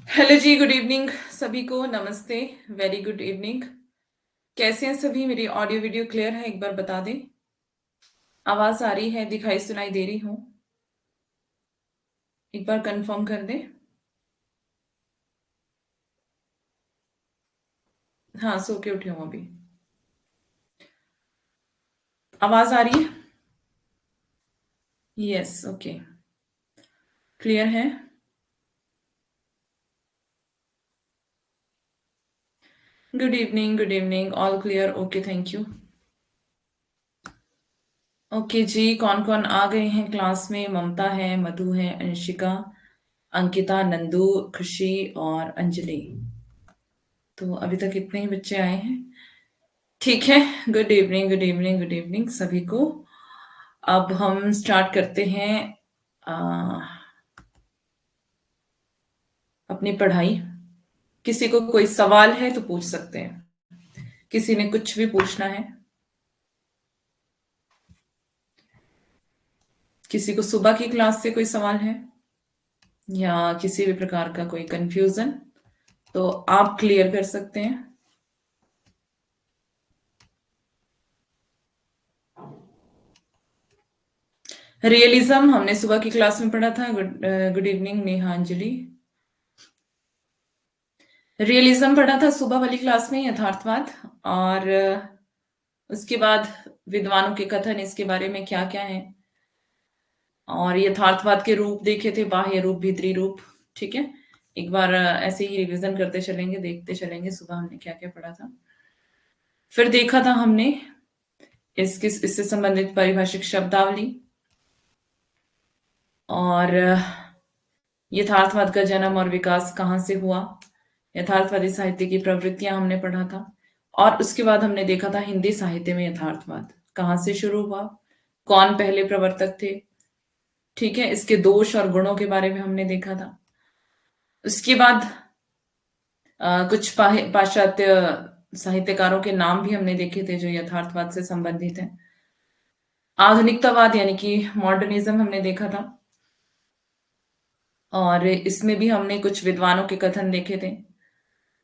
Hello जी, good evening सभी को। नमस्ते, वेरी गुड इवनिंग। कैसे हैं सभी? मेरी ऑडियो वीडियो क्लियर है? एक बार बता दें। आवाज आ रही है, दिखाई सुनाई दे रही हूँ? एक बार कंफर्म कर दें। हाँ, सो के उठी हूँ अभी। आवाज आ रही है? Yes, okay. क्लियर है? Good evening, good evening. All clear? Okay, thank you. Okay जी, कौन कौन आ गए हैं क्लास में? ममता है, मधु है, अंशिका, अंकिता, नंदू, खुशी और अंजलि। तो अभी तक इतने ही बच्चे आए हैं। ठीक है। Good evening, good evening, good evening सभी को। अब हम स्टार्ट करते हैं अ, अपनी पढ़ाई। किसी को कोई सवाल है तो पूछ सकते हैं। किसी ने कुछ भी पूछना है? किसी को सुबह की क्लास से कोई सवाल है या किसी भी प्रकार का कोई कंफ्यूजन, तो आप क्लियर कर सकते हैं। रियलिज्म हमने सुबह की क्लास में पढ़ा था। Good evening Neha, Anjali. Realism पढ़ा था सुबह वाली क्लास में, यथार्थवाद। और उसके बाद विद्वानों के कथन, इसके बारे में क्या क्या है। और यथार्थवाद के रूप देखे थे, बाह्य रूप, भीतरी रूप। ठीक है। एक बार ऐसे ही रिवीजन करते चलेंगे, देखते चलेंगे सुबह हमने क्या क्या पढ़ा था। फिर देखा था हमने इससे संबंधित पारिभाषिक शब्दावली। और यथार्थवाद का जन्म और विकास कहाँ से हुआ। यथार्थवादी साहित्य की प्रवृत्तियां हमने पढ़ा था। और उसके बाद हमने देखा था हिंदी साहित्य में यथार्थवाद कहाँ से शुरू हुआ, कौन पहले प्रवर्तक थे। ठीक है। इसके दोष और गुणों के बारे में हमने देखा था। उसके बाद कुछ पाश्चात्य साहित्यकारों के नाम भी हमने देखे थे जो यथार्थवाद से संबंधित हैं। आधुनिकतावाद यानी कि मॉडर्निज्म हमने देखा था। और इसमें भी हमने कुछ विद्वानों के कथन देखे थे।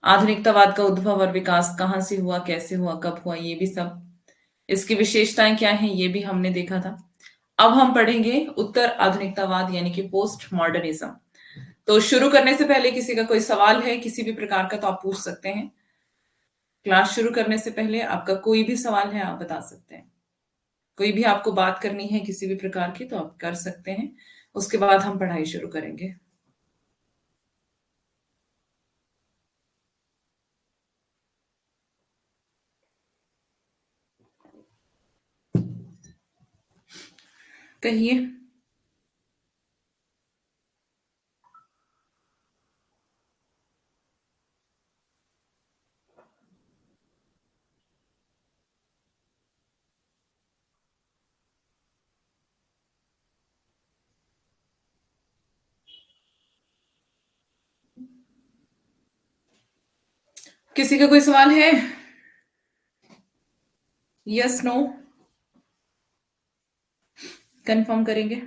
आधुनिकतावाद का उद्भव और विकास कहाँ से हुआ, कैसे हुआ, कब हुआ, ये भी सब। इसकी विशेषताएं क्या हैं, ये भी हमने देखा था। अब हम पढ़ेंगे उत्तर आधुनिकतावाद यानी कि पोस्ट मॉडर्निज्म। तो शुरू करने से पहले किसी का कोई सवाल है किसी भी प्रकार का तो आप पूछ सकते हैं। क्लास शुरू करने से पहले आपका कोई भी सवाल है आप बता सकते हैं। कोई भी आपको बात करनी है किसी भी प्रकार की तो आप कर सकते हैं। उसके बाद हम पढ़ाई शुरू करेंगे। कहिए। किसी का कोई सवाल है? यस, नो, कंफर्म करेंगे।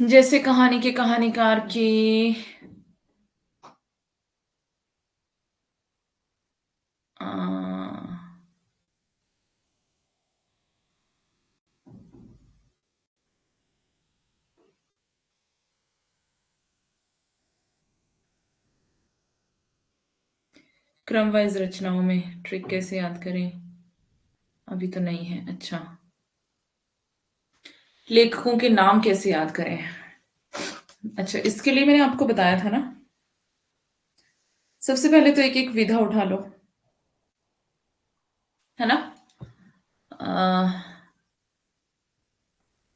जैसे कहानी के कहानीकार की अ, क्रम वाइज रचनाओं में ट्रिक कैसे याद करें? अभी तो नहीं है। अच्छा, लेखकों के नाम कैसे याद करें? अच्छा, इसके लिए मैंने आपको बताया था ना, सबसे पहले तो एक एक विधा उठा लो, है ना।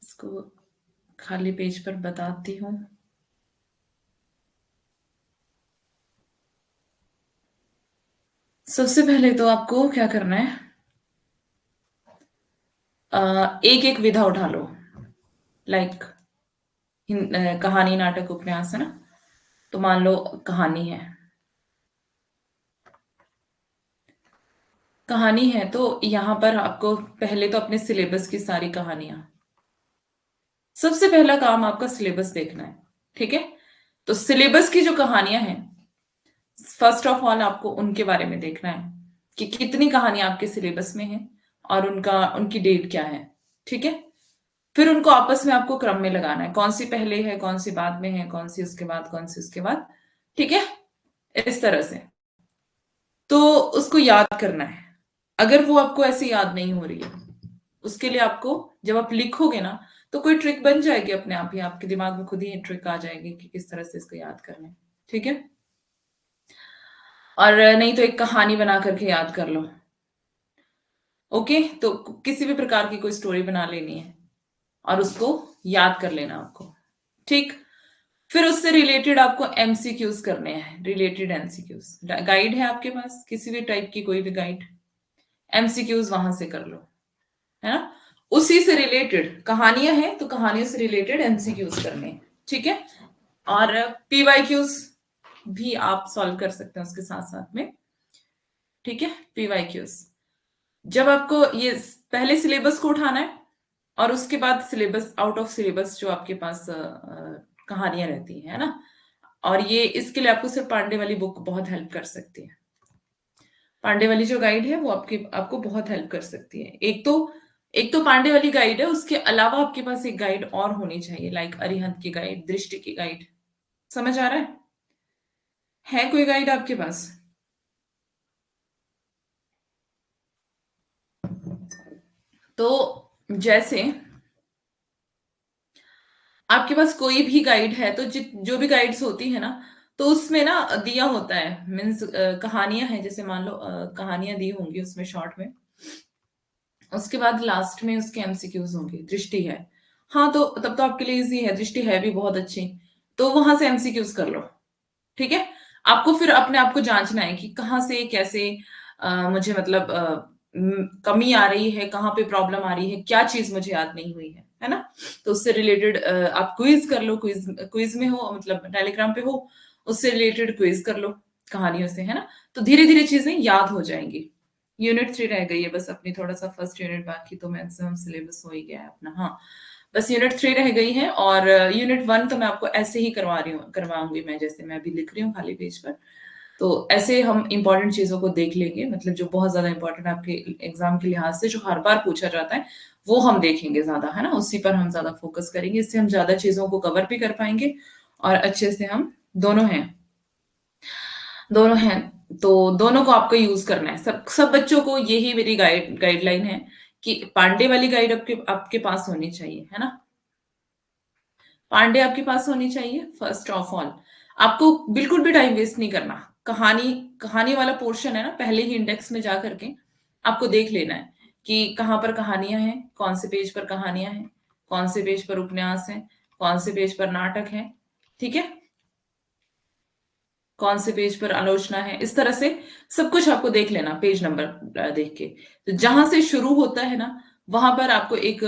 इसको खाली पेज पर बताती हूँ। सबसे पहले तो आपको क्या करना है, एक एक विधा उठा लो। लाइक कहानी, नाटक, उपन्यास, है ना। तो मान लो कहानी है। कहानी है तो यहाँ पर आपको पहले तो अपने सिलेबस की सारी कहानियां, सबसे पहला काम आपका सिलेबस देखना है। ठीक है, तो सिलेबस की जो कहानियां हैं, फर्स्ट ऑफ ऑल आपको उनके बारे में देखना है कि कितनी कहानियां आपके सिलेबस में हैं और उनकी डेट क्या है। ठीक है, फिर उनको आपस में आपको क्रम में लगाना है, कौन सी पहले है, कौन सी बाद में है, कौन सी उसके बाद, कौन सी उसके बाद। ठीक है, इस तरह से तो उसको याद करना है। अगर वो आपको ऐसे याद नहीं हो रही है, उसके लिए आपको, जब आप लिखोगे ना, तो कोई ट्रिक बन जाएगी अपने आप ही, आपके दिमाग में खुद ही ट्रिक आ जाएगी कि किस तरह से इसको याद करना है। ठीक है, और नहीं तो एक कहानी बना करके याद कर लो। ओके, तो किसी भी प्रकार की कोई स्टोरी बना लेनी है और उसको याद कर लेना आपको। ठीक, फिर उससे रिलेटेड आपको एमसीक्यूज करने हैं, रिलेटेड एमसीक्यूज। गाइड है आपके पास किसी भी टाइप की, कोई भी गाइड, एमसीक्यूज वहां से कर लो, है ना। उसी से रिलेटेड कहानियां हैं तो कहानियों से रिलेटेड एमसीक्यूज करने हैं। ठीक है, और पीवाईक्यूज भी आप सॉल्व कर सकते हैं उसके साथ साथ में। ठीक है, पीवाईक्यूज जब आपको ये पहले सिलेबस को उठाना है और उसके बाद सिलेबस, आउट ऑफ सिलेबस जो आपके पास कहानियां रहती है ना। और ये इसके लिए आपको सिर्फ पांडे वाली बुक बहुत हेल्प कर सकती है। पांडे वाली जो गाइड है वो आपको बहुत हेल्प कर सकती है। एक तो पांडे वाली गाइड है, उसके अलावा आपके पास एक गाइड और होनी चाहिए, लाइक अरिहंत की गाइड, दृष्टि की गाइड। समझ आ रहा है कोई गाइड आपके पास? तो जैसे आपके पास कोई भी गाइड है तो जो भी गाइड्स होती है ना, तो उसमें ना दिया होता है, मीन्स कहानियां हैं, जैसे मान लो कहानियां दी होंगी उसमें शॉर्ट में, उसके बाद लास्ट में उसके एमसीक्यूज होंगे। दृष्टि है, हाँ, तो तब तो आपके लिए इजी है, दृष्टि है भी बहुत अच्छी, तो वहां से एमसीक्यूज कर लो। ठीक है, आपको फिर अपने आप को जांचना है कि कहाँ से कैसे मुझे मतलब कमी आ रही है, कहाँ पे प्रॉब्लम आ रही है, क्या चीज मुझे याद नहीं हुई है ना। तो उससे रिलेटेड आप क्विज कर लो, क्विज क्विज में हो, मतलब टेलीग्राम पे हो, उससे रिलेटेड क्विज कर लो कहानियों से, है ना। तो धीरे धीरे चीजें याद हो जाएंगी। यूनिट 3 रह गई है बस अपनी, थोड़ा सा फर्स्ट यूनिट बाकी, तो मैक्सिमम सिलेबस हो ही गया है अपना। हाँ, बस यूनिट 3 रह गई है, और यूनिट 1 तो मैं आपको ऐसे ही करवाऊंगी मैं, जैसे मैं अभी लिख रही हूँ खाली पेज पर। तो ऐसे हम इंपॉर्टेंट चीजों को देख लेंगे, मतलब जो बहुत ज्यादा इंपॉर्टेंट आपके एग्जाम के लिहाज से, जो हर बार पूछा जाता है, वो हम देखेंगे ज्यादा, है ना। उसी पर हम ज्यादा फोकस करेंगे, इससे हम ज्यादा चीजों को कवर भी कर पाएंगे और अच्छे से हम दोनों हैं, दोनों हैं। तो दोनों को आपको यूज करना है, सब सब बच्चों को यही मेरी गाइडलाइन है कि पांडे वाली गाइड आपके आपके पास होनी चाहिए, है ना। पांडे आपके पास होनी चाहिए फर्स्ट ऑफ ऑल। आपको बिल्कुल भी टाइम वेस्ट नहीं करना। कहानी कहानी वाला पोर्शन है ना, पहले ही इंडेक्स में जा करके आपको देख लेना है कि कहाँ पर कहानियां हैं, कौन से पेज पर कहानियां हैं, कौन से पेज पर उपन्यास है, कौन से पेज पर नाटक है। ठीक है, कौन से पेज पर आलोचना है, इस तरह से सब कुछ आपको देख लेना, पेज नंबर देख के। तो जहां से शुरू होता है ना, वहां पर आपको एक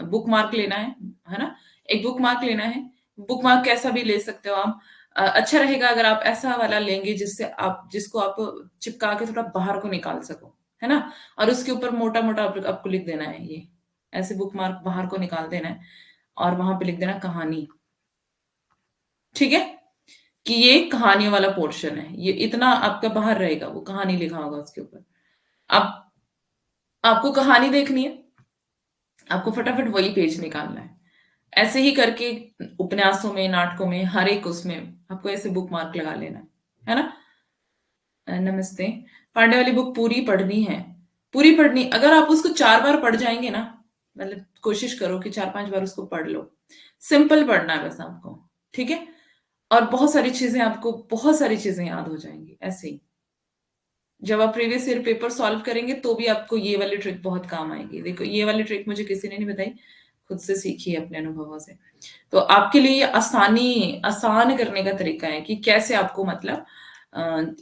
बुक मार्क लेना है ना। एक बुक मार्क लेना है। बुक मार्क कैसा भी ले सकते हो आप। अच्छा रहेगा अगर आप ऐसा वाला लेंगे जिसको आप चिपका के थोड़ा बाहर को निकाल सको, है ना। और उसके ऊपर मोटा मोटा आपको लिख देना है ये, ऐसे बुक मार्क बाहर को निकाल देना है और वहां पे लिख देना कहानी। ठीक है, कि ये कहानियों वाला पोर्शन है, ये इतना आपका बाहर रहेगा, वो कहानी लिखा होगा उसके ऊपर। अब आपको कहानी देखनी है, आपको फटाफट वही पेज निकालना है। ऐसे ही करके उपन्यासों में, नाटकों में, हर एक उसमें आपको ऐसे बुक मार्क लगा लेना है ना। नमस्ते। पांडे वाली बुक पूरी पढ़नी है, पूरी पढ़नी। अगर आप उसको 4 बार पढ़ जाएंगे ना, मतलब कोशिश करो कि 4-5 बार उसको पढ़ लो। सिंपल पढ़ना है बस आपको, ठीक है? और बहुत सारी चीज़ें याद हो जाएँगी, ऐसे ही। जब आप प्रीवियस ईयर पेपर सॉल्व करेंगे तो भी आपको ये वाली ट्रिक बहुत काम आएगी। देखो ये वाली ट्रिक मुझे किसी ने नहीं बताई, खुद से सीखी है अपने अनुभवों से। तो आपके लिए ये आसान करने का तरीका है कि कैसे आपको मतलब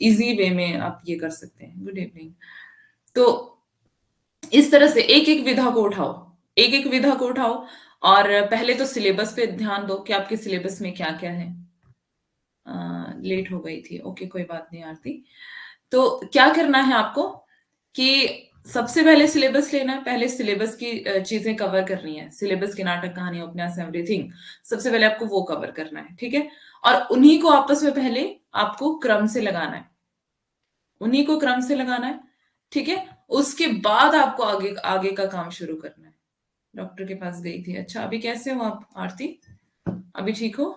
ईज़ी वे में आप ये कर सकते हैं। Good evening. तो इस तरह से एक-एक विधा को उठाओ, एक-एक विधा को उठाओ और पहले तो सिलेबस पे ध्यान दो कि आपके सिलेबस में क्या-क्या है। लेट हो गई थी, ओके कोई बात नहीं आरती। तो क्या करना है आपको कि सबसे पहले सिलेबस लेना है, पहले सिलेबस की चीज़ें कवर करनी है। सिलेबस के नाटक, कहानी, उपन्यास एवरीथिंग सबसे पहले आपको वो कवर करना है, ठीक है? और उन्हीं को आपस में पहले आपको क्रम से लगाना है। उन्हीं को क्रम से लगाना है, ठीक है? उसके बाद आपको आगे आगे का काम शुरू करना है। डॉक्टर के पास गई थी। अच्छा, अभी कैसे हो आप आरती? अभी ठीक हो?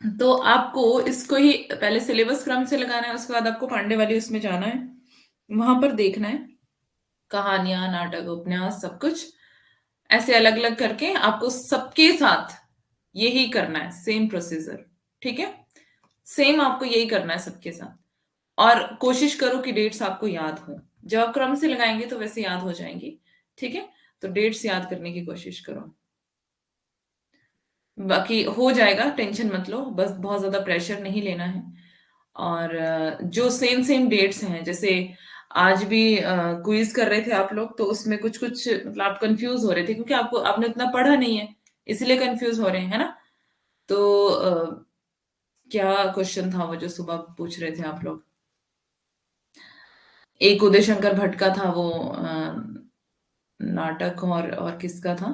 तो आपको इसको ही पहले सिलेबस क्रम से लगाना है, उसके बाद आपको पांडे वाली उसमें जाना है। वहां पर देखना है कहानियां, नाटक, उपन्यास सब कुछ ऐसे अलग-अलग करके आपको सबके साथ यही करना है, सेम प्रोसीजर, ठीक है? सेम आपको यही करना है सबके साथ और कोशिश करो कि डेट्स आपको याद हो। जब आप क्रम से लगाएंगे तो वैसे याद हो जाएंगी, ठीक है? तो डेट्स याद करने की कोशिश करो। बाकी हो जाएगा, टेंशन मत लो, बस बहुत ज़्यादा प्रेशर नहीं लेना है। और जो सेम सेम डेट्स हैं, जैसे आज भी क्विज़ कर रहे थे आप लोग, तो उसमें कुछ-कुछ मतलब आप कन्फ्यूज़ हो रहे थे क्योंकि आपको आपने उतना पढ़ा नहीं है, इसलिए कन्फ्यूज़ हो रहे हैं, है ना? तो क्या क्वेश्चन था वो जो सुबह पूछ रहे थे आप लोग? एक उदय शंकर भट्ट का था वो नाटक और किसका था?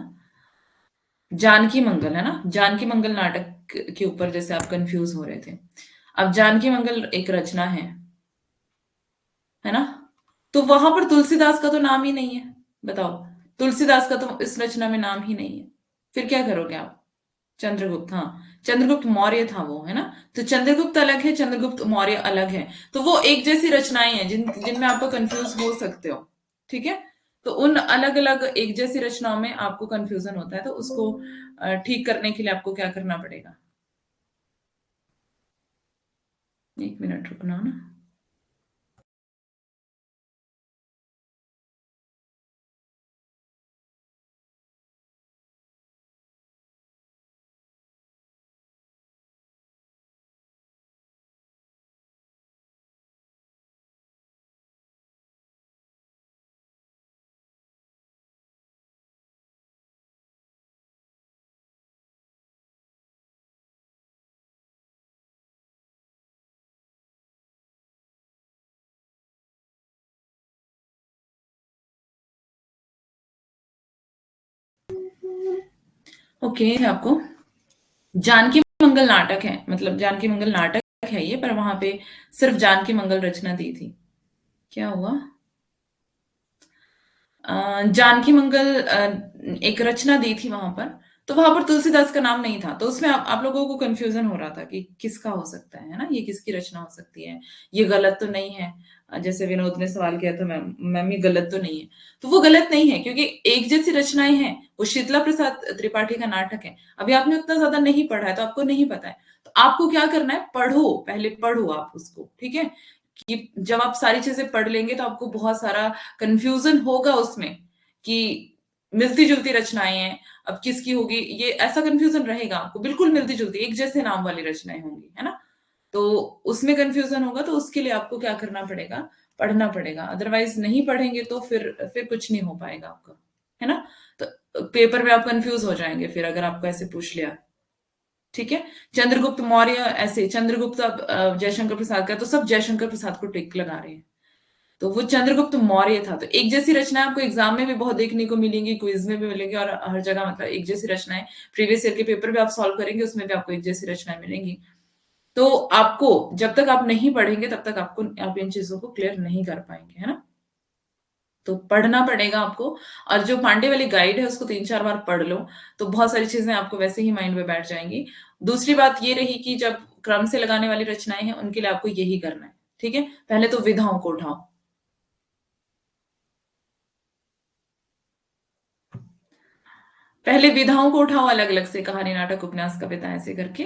जानकी मंगल, है ना? जानकी मंगल नाटक के ऊपर जैसे आप कन्फ्यूज़ हो रहे थे। अब जानकी मंगल एक रचना है ना? तो वहां पर तुलसीदास का तो नाम ही नहीं है। बताओ, तुलसीदास का तो इस रचना में नाम ही नहीं है। फिर क्या करोगे आप? चंद्रगुप्त, हाँ, चंद्रगुप्त मौर्य था वो, है ना? तो चंद्रगुप्त अलग है, चंद्रगुप्त मौर्य अलग है। तो वो एक जैसी रचनाएं हैं जिनमें आप कंफ्यूज हो सकते हो, ठीक है? तो उन अलग अलग एक जैसी रचनाओं में आपको कंफ्यूजन होता है, तो उसको ठीक करने के लिए आपको क्या करना पड़ेगा? एक मिनट रुकना ना। ओके, आपको जानकी मंगल नाटक है, मतलब जानकी मंगल नाटक है ये, पर वहां पे सिर्फ जानकी मंगल रचना दी थी। क्या हुआ? जानकी मंगल एक रचना दी थी वहां पर, तो वहां पर तुलसीदास का नाम नहीं था, तो उसमें आप लोगों को कंफ्यूजन हो रहा था कि किसका हो सकता है ना? ये किसकी रचना हो सकती है? ये गलत तो नहीं है? जैसे विनोद ने सवाल किया था, मैम मैम ये गलत तो नहीं है? तो वो गलत नहीं है, क्योंकि एक जैसी रचनाएं हैं। वो शीतला प्रसाद त्रिपाठी का नाटक है। अभी आपने उतना ज्यादा नहीं पढ़ा है, तो आपको नहीं पता है। तो आपको क्या करना है? पढ़ो, पहले पढ़ो आप उसको, ठीक है? कि जब आप सारी चीजें पढ़ लेंगे तो आपको बहुत सारा कंफ्यूजन होगा उसमें कि मिलती-जुलती रचनाएँ हैं, अब किसकी होगी, ये ऐसा कंफ्यूजन रहेगा आपको, बिल्कुल मिलती-जुलती, एक जैसे नाम वाली रचनाएँ होंगी, है ना? तो उसमें कंफ्यूजन होगा, तो उसके लिए आपको क्या करना पड़ेगा? पढ़ना पड़ेगा, अदरवाइज़ नहीं पढ़ेंगे तो फिर कुछ नहीं हो पाएगा आपका, है ना? तो पेपर में आप कंफ्यूज हो जाएँगे फिर अगर आपको ऐसे पूछ लिया, ठीक है? चंद्रगुप्त मौर्य ऐसे चंद्रगुप्त अब जयशंकर प्रसाद का है, तो सब जयशंकर प्रसाद को टिक लगा रहे हैं। तो वो चंद्रगुप्त मौर्य था। तो एक जैसी रचनाएँ आपको एग्ज़ाम में भी बहुत देखने को मिलेंगी, क्विज़ में भी मिलेंगी और हर जगह मतलब एक जैसी रचनाएँ प्रीवियस ईयर के पेपर भी आप सॉल्व करेंगे, उसमें भी आपको एक जैसी रचनाएँ मिलेंगी। तो आपको जब तक आप नहीं पढ़ेंगे तब तक आप इन चीज़ों को क्लियर नहीं कर पाएँगे, है ना? तो पढ़ना पड़ेगा आपको और जो पांडे वाली गाइड है उसको 3-4 बार पढ़ लो, तो बहुत सारी चीज़ें आपको वैसे ही माइंड में बैठ जाएँगी। दूसरी बात ये रही कि जब क्रम से लगाने वाली रचनाएं हैं उनके लिए आपको यही करना है। ठीक है, पहले तो विधाओं को उठाओ। पहले विधाओं को उठाओ अलग अलग से, कहानी, नाटक, उपन्यास, कविता, ऐसे करके।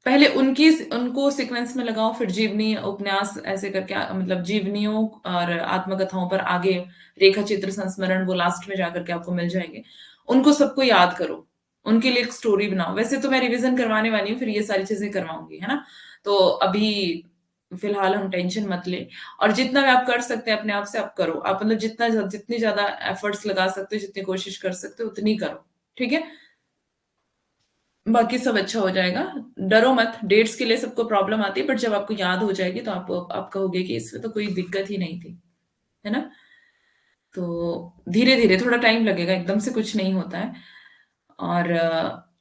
पहले उनको सीक्वेंस में लगाओ, फिर जीवनी, उपन्यास, ऐसे करके मतलब जीवनियों और आत्मकथाओं पर आगे रेखा चित्र, संस्मरण, वो लास्ट में जाकर के आपको मिल जाएंगे। उनको सबको याद करो, उनके लिए एक स्टोरी बनाओ। वैसे तो मैं रिवीजन करवाने वाली हूँ, फिर ये सारी चीजें करवाऊंगी, है ना। तो अभी फिलहाल हम टेंशन मत ले, और जितना भी आप कर सकते हैं अपने आप से आप करो। आप मतलब जितनी ज्यादा एफर्ट्स लगा सकते हो, जितनी कोशिश कर सकते हो उतनी करो। ठीक है, बाकी सब अच्छा हो जाएगा। डरो मत, डेट्स के लिए सबको प्रॉब्लम आती है, बट जब आपको याद हो जाएगी तो आप कहोगे कि इसमें तो कोई दिक्कत ही नहीं थी, है ना। तो धीरे धीरे, थोड़ा टाइम लगेगा, एकदम से कुछ नहीं होता है। और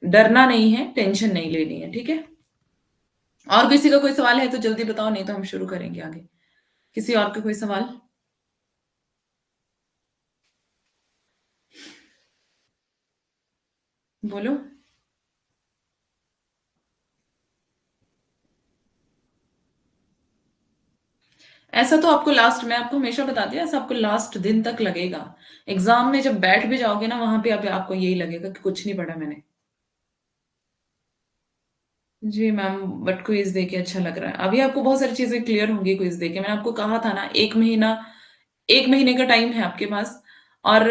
डरना नहीं है, टेंशन नहीं लेनी है, ठीक है। और किसी का कोई सवाल है तो जल्दी बताओ, नहीं तो हम शुरू करेंगे आगे। किसी और का कोई सवाल? बोलो। ऐसा तो आपको लास्ट, मैं आपको हमेशा बताती हूँ, ऐसा आपको लास्ट दिन तक लगेगा। एग्जाम में जब बैठ भी जाओगे ना, वहां पे आपको यही लगेगा कि कुछ नहीं पढ़ा मैंने। जी मैम, बट क्विज देके अच्छा लग रहा है। अभी आपको बहुत सारी चीजें क्लियर होंगी क्विज देके। मैंने आपको कहा था ना, 1 महीना, 1 महीने का टाइम है आपके पास। और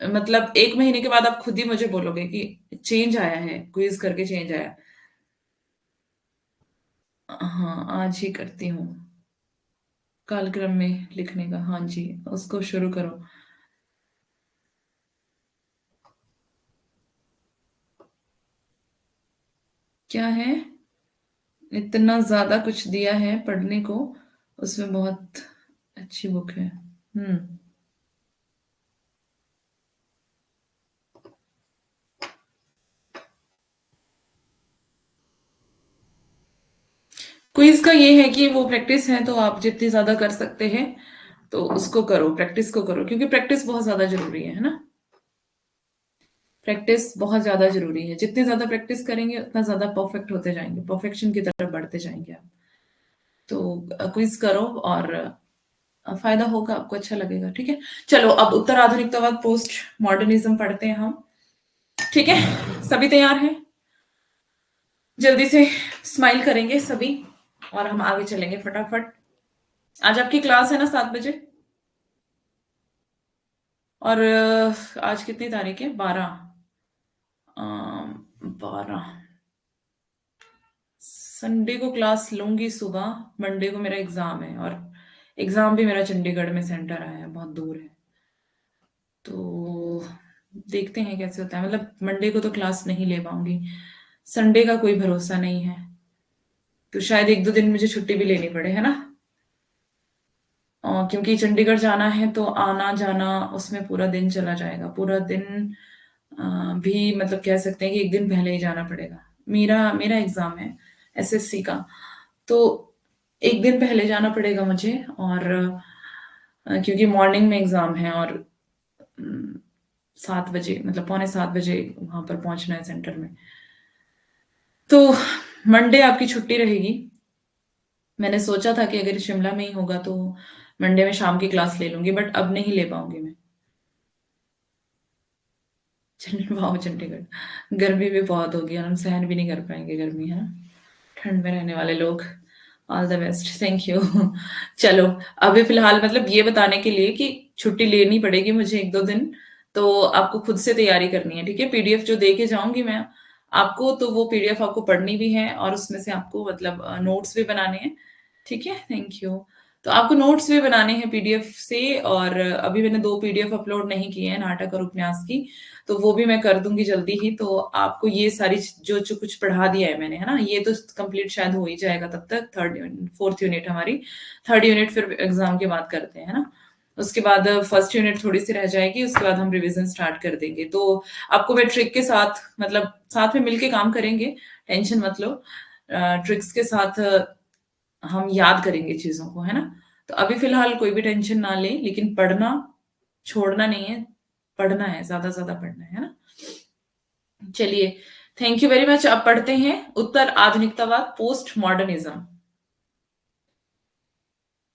मतलब 1 महीने के बाद आप खुद ही मुझे बोलोगे कि चेंज आया है, क्विज करके चेंज आया। हाँ, आज ही करती हूँ। कालक्रम में लिखने का, हाँ जी, उसको शुरू करो। क्या है? इतना ज्यादा कुछ दिया है पढ़ने को, उसमें बहुत अच्छी बुक है। हम्म। क्विज का ये है कि वो प्रैक्टिस है, तो आप जितनी ज्यादा कर सकते हैं तो उसको करो, प्रैक्टिस को करो, क्योंकि प्रैक्टिस बहुत ज्यादा जरूरी है ना। प्रैक्टिस बहुत ज्यादा जरूरी है, जितनी ज्यादा प्रैक्टिस करेंगे उतना ज्यादा परफेक्ट होते जाएंगे, परफेक्शन की तरफ बढ़ते जाएंगे आप। तो क्विज करो, और फायदा होगा आपको, अच्छा लगेगा, ठीक है। चलो, अब उत्तर आधुनिकतावाद, पोस्ट मॉडर्निज्म पढ़ते हैं हम। ठीक है, सभी तैयार हैं? जल्दी से स्माइल करेंगे सभी, और हम आगे चलेंगे फटाफट। आज आपकी क्लास है ना 7 बजे? और आज कितनी तारीख है? 12। 12। संडे को क्लास लूंगी सुबह, मंडे को मेरा एग्जाम है, और एग्जाम भी मेरा चंडीगढ़ में सेंटर आया है, बहुत दूर है। तो देखते हैं कैसे होता है, मतलब मंडे को तो क्लास नहीं ले पाऊंगी, संडे का कोई भरोसा नहीं है। तो शायद 1-2 दिन मुझे छुट्टी भी लेनी पड़े, है ना। क्योंकि चंडीगढ़ जाना है तो आना जाना उसमें पूरा दिन चला जाएगा, पूरा दिन। भी मतलब कह सकते हैं कि एक दिन पहले ही जाना पड़ेगा। मेरा मेरा एग्जाम है एसएससी का, तो एक दिन पहले जाना पड़ेगा मुझे। और क्योंकि मॉर्निंग में एग्जाम है, और 7 बजे, मतलब पौने 7 बजे वहां पर पहुंचना है सेंटर में। तो मंडे आपकी छुट्टी रहेगी। मैंने सोचा था कि अगर शिमला में ही होगा तो मंडे में शाम की क्लास ले लूंगी, बट अब नहीं ले पाऊंगी मैं। वाह, चंडीगढ़ गर्मी भी बहुत होगी, और हम सहन भी नहीं कर पाएंगे गर्मी, है ना। ठंड में रहने वाले लोग, all the best, thank you. चलो, अभी फिलहाल मतलब ये बताने के लिए कि छुट्टी लेनी पड़ेगी मुझे 1-2 दिन, तो आपको खुद से तैयारी करनी है, ठीक है। पीडीएफ जो दे के जाऊंगी मैं आपको, तो वो पीडीएफ आपको पढ़नी भी है, और उसमें से आपको मतलब नोट्स भी बनाने हैं, ठीक है। Thank you. तो आपको नोट्स भी बनाने हैं पीडीएफ से, और अभी मैंने 2 पीडीएफ अपलोड नहीं किए हैं, नाटक और उपन्यास की, तो वो भी मैं कर दूंगी जल्दी ही। तो आपको ये सारी जो जो कुछ पढ़ा दिया है मैंने, है ना, ये तो कंप्लीट शायद हो ही जाएगा तब तक। 4th यूनिट हमारी, 3rd यूनिट फिर एग्जाम के बाद करते हैं, है ना। उसके बाद 1st यूनिट थोड़ी सी रह जाएगी, उसके बाद हम रिवीजन स्टार्ट कर देंगे। तो आपको मैं ट्रिक के साथ, मतलब साथ में मिलके काम करेंगे, टेंशन मत लो। ट्रिक्स के साथ हम याद करेंगे चीजों को, है ना। तो अभी फिलहाल कोई भी टेंशन ना ले, लेकिन पढ़ना छोड़ना नहीं है, पढ़ना है, ज्यादा ज्यादा पढ़ना है ना। चलिए, थैंक यू वेरी मच। अब पढ़ते हैं उत्तर आधुनिकतावाद, पोस्ट मॉडर्निज्म।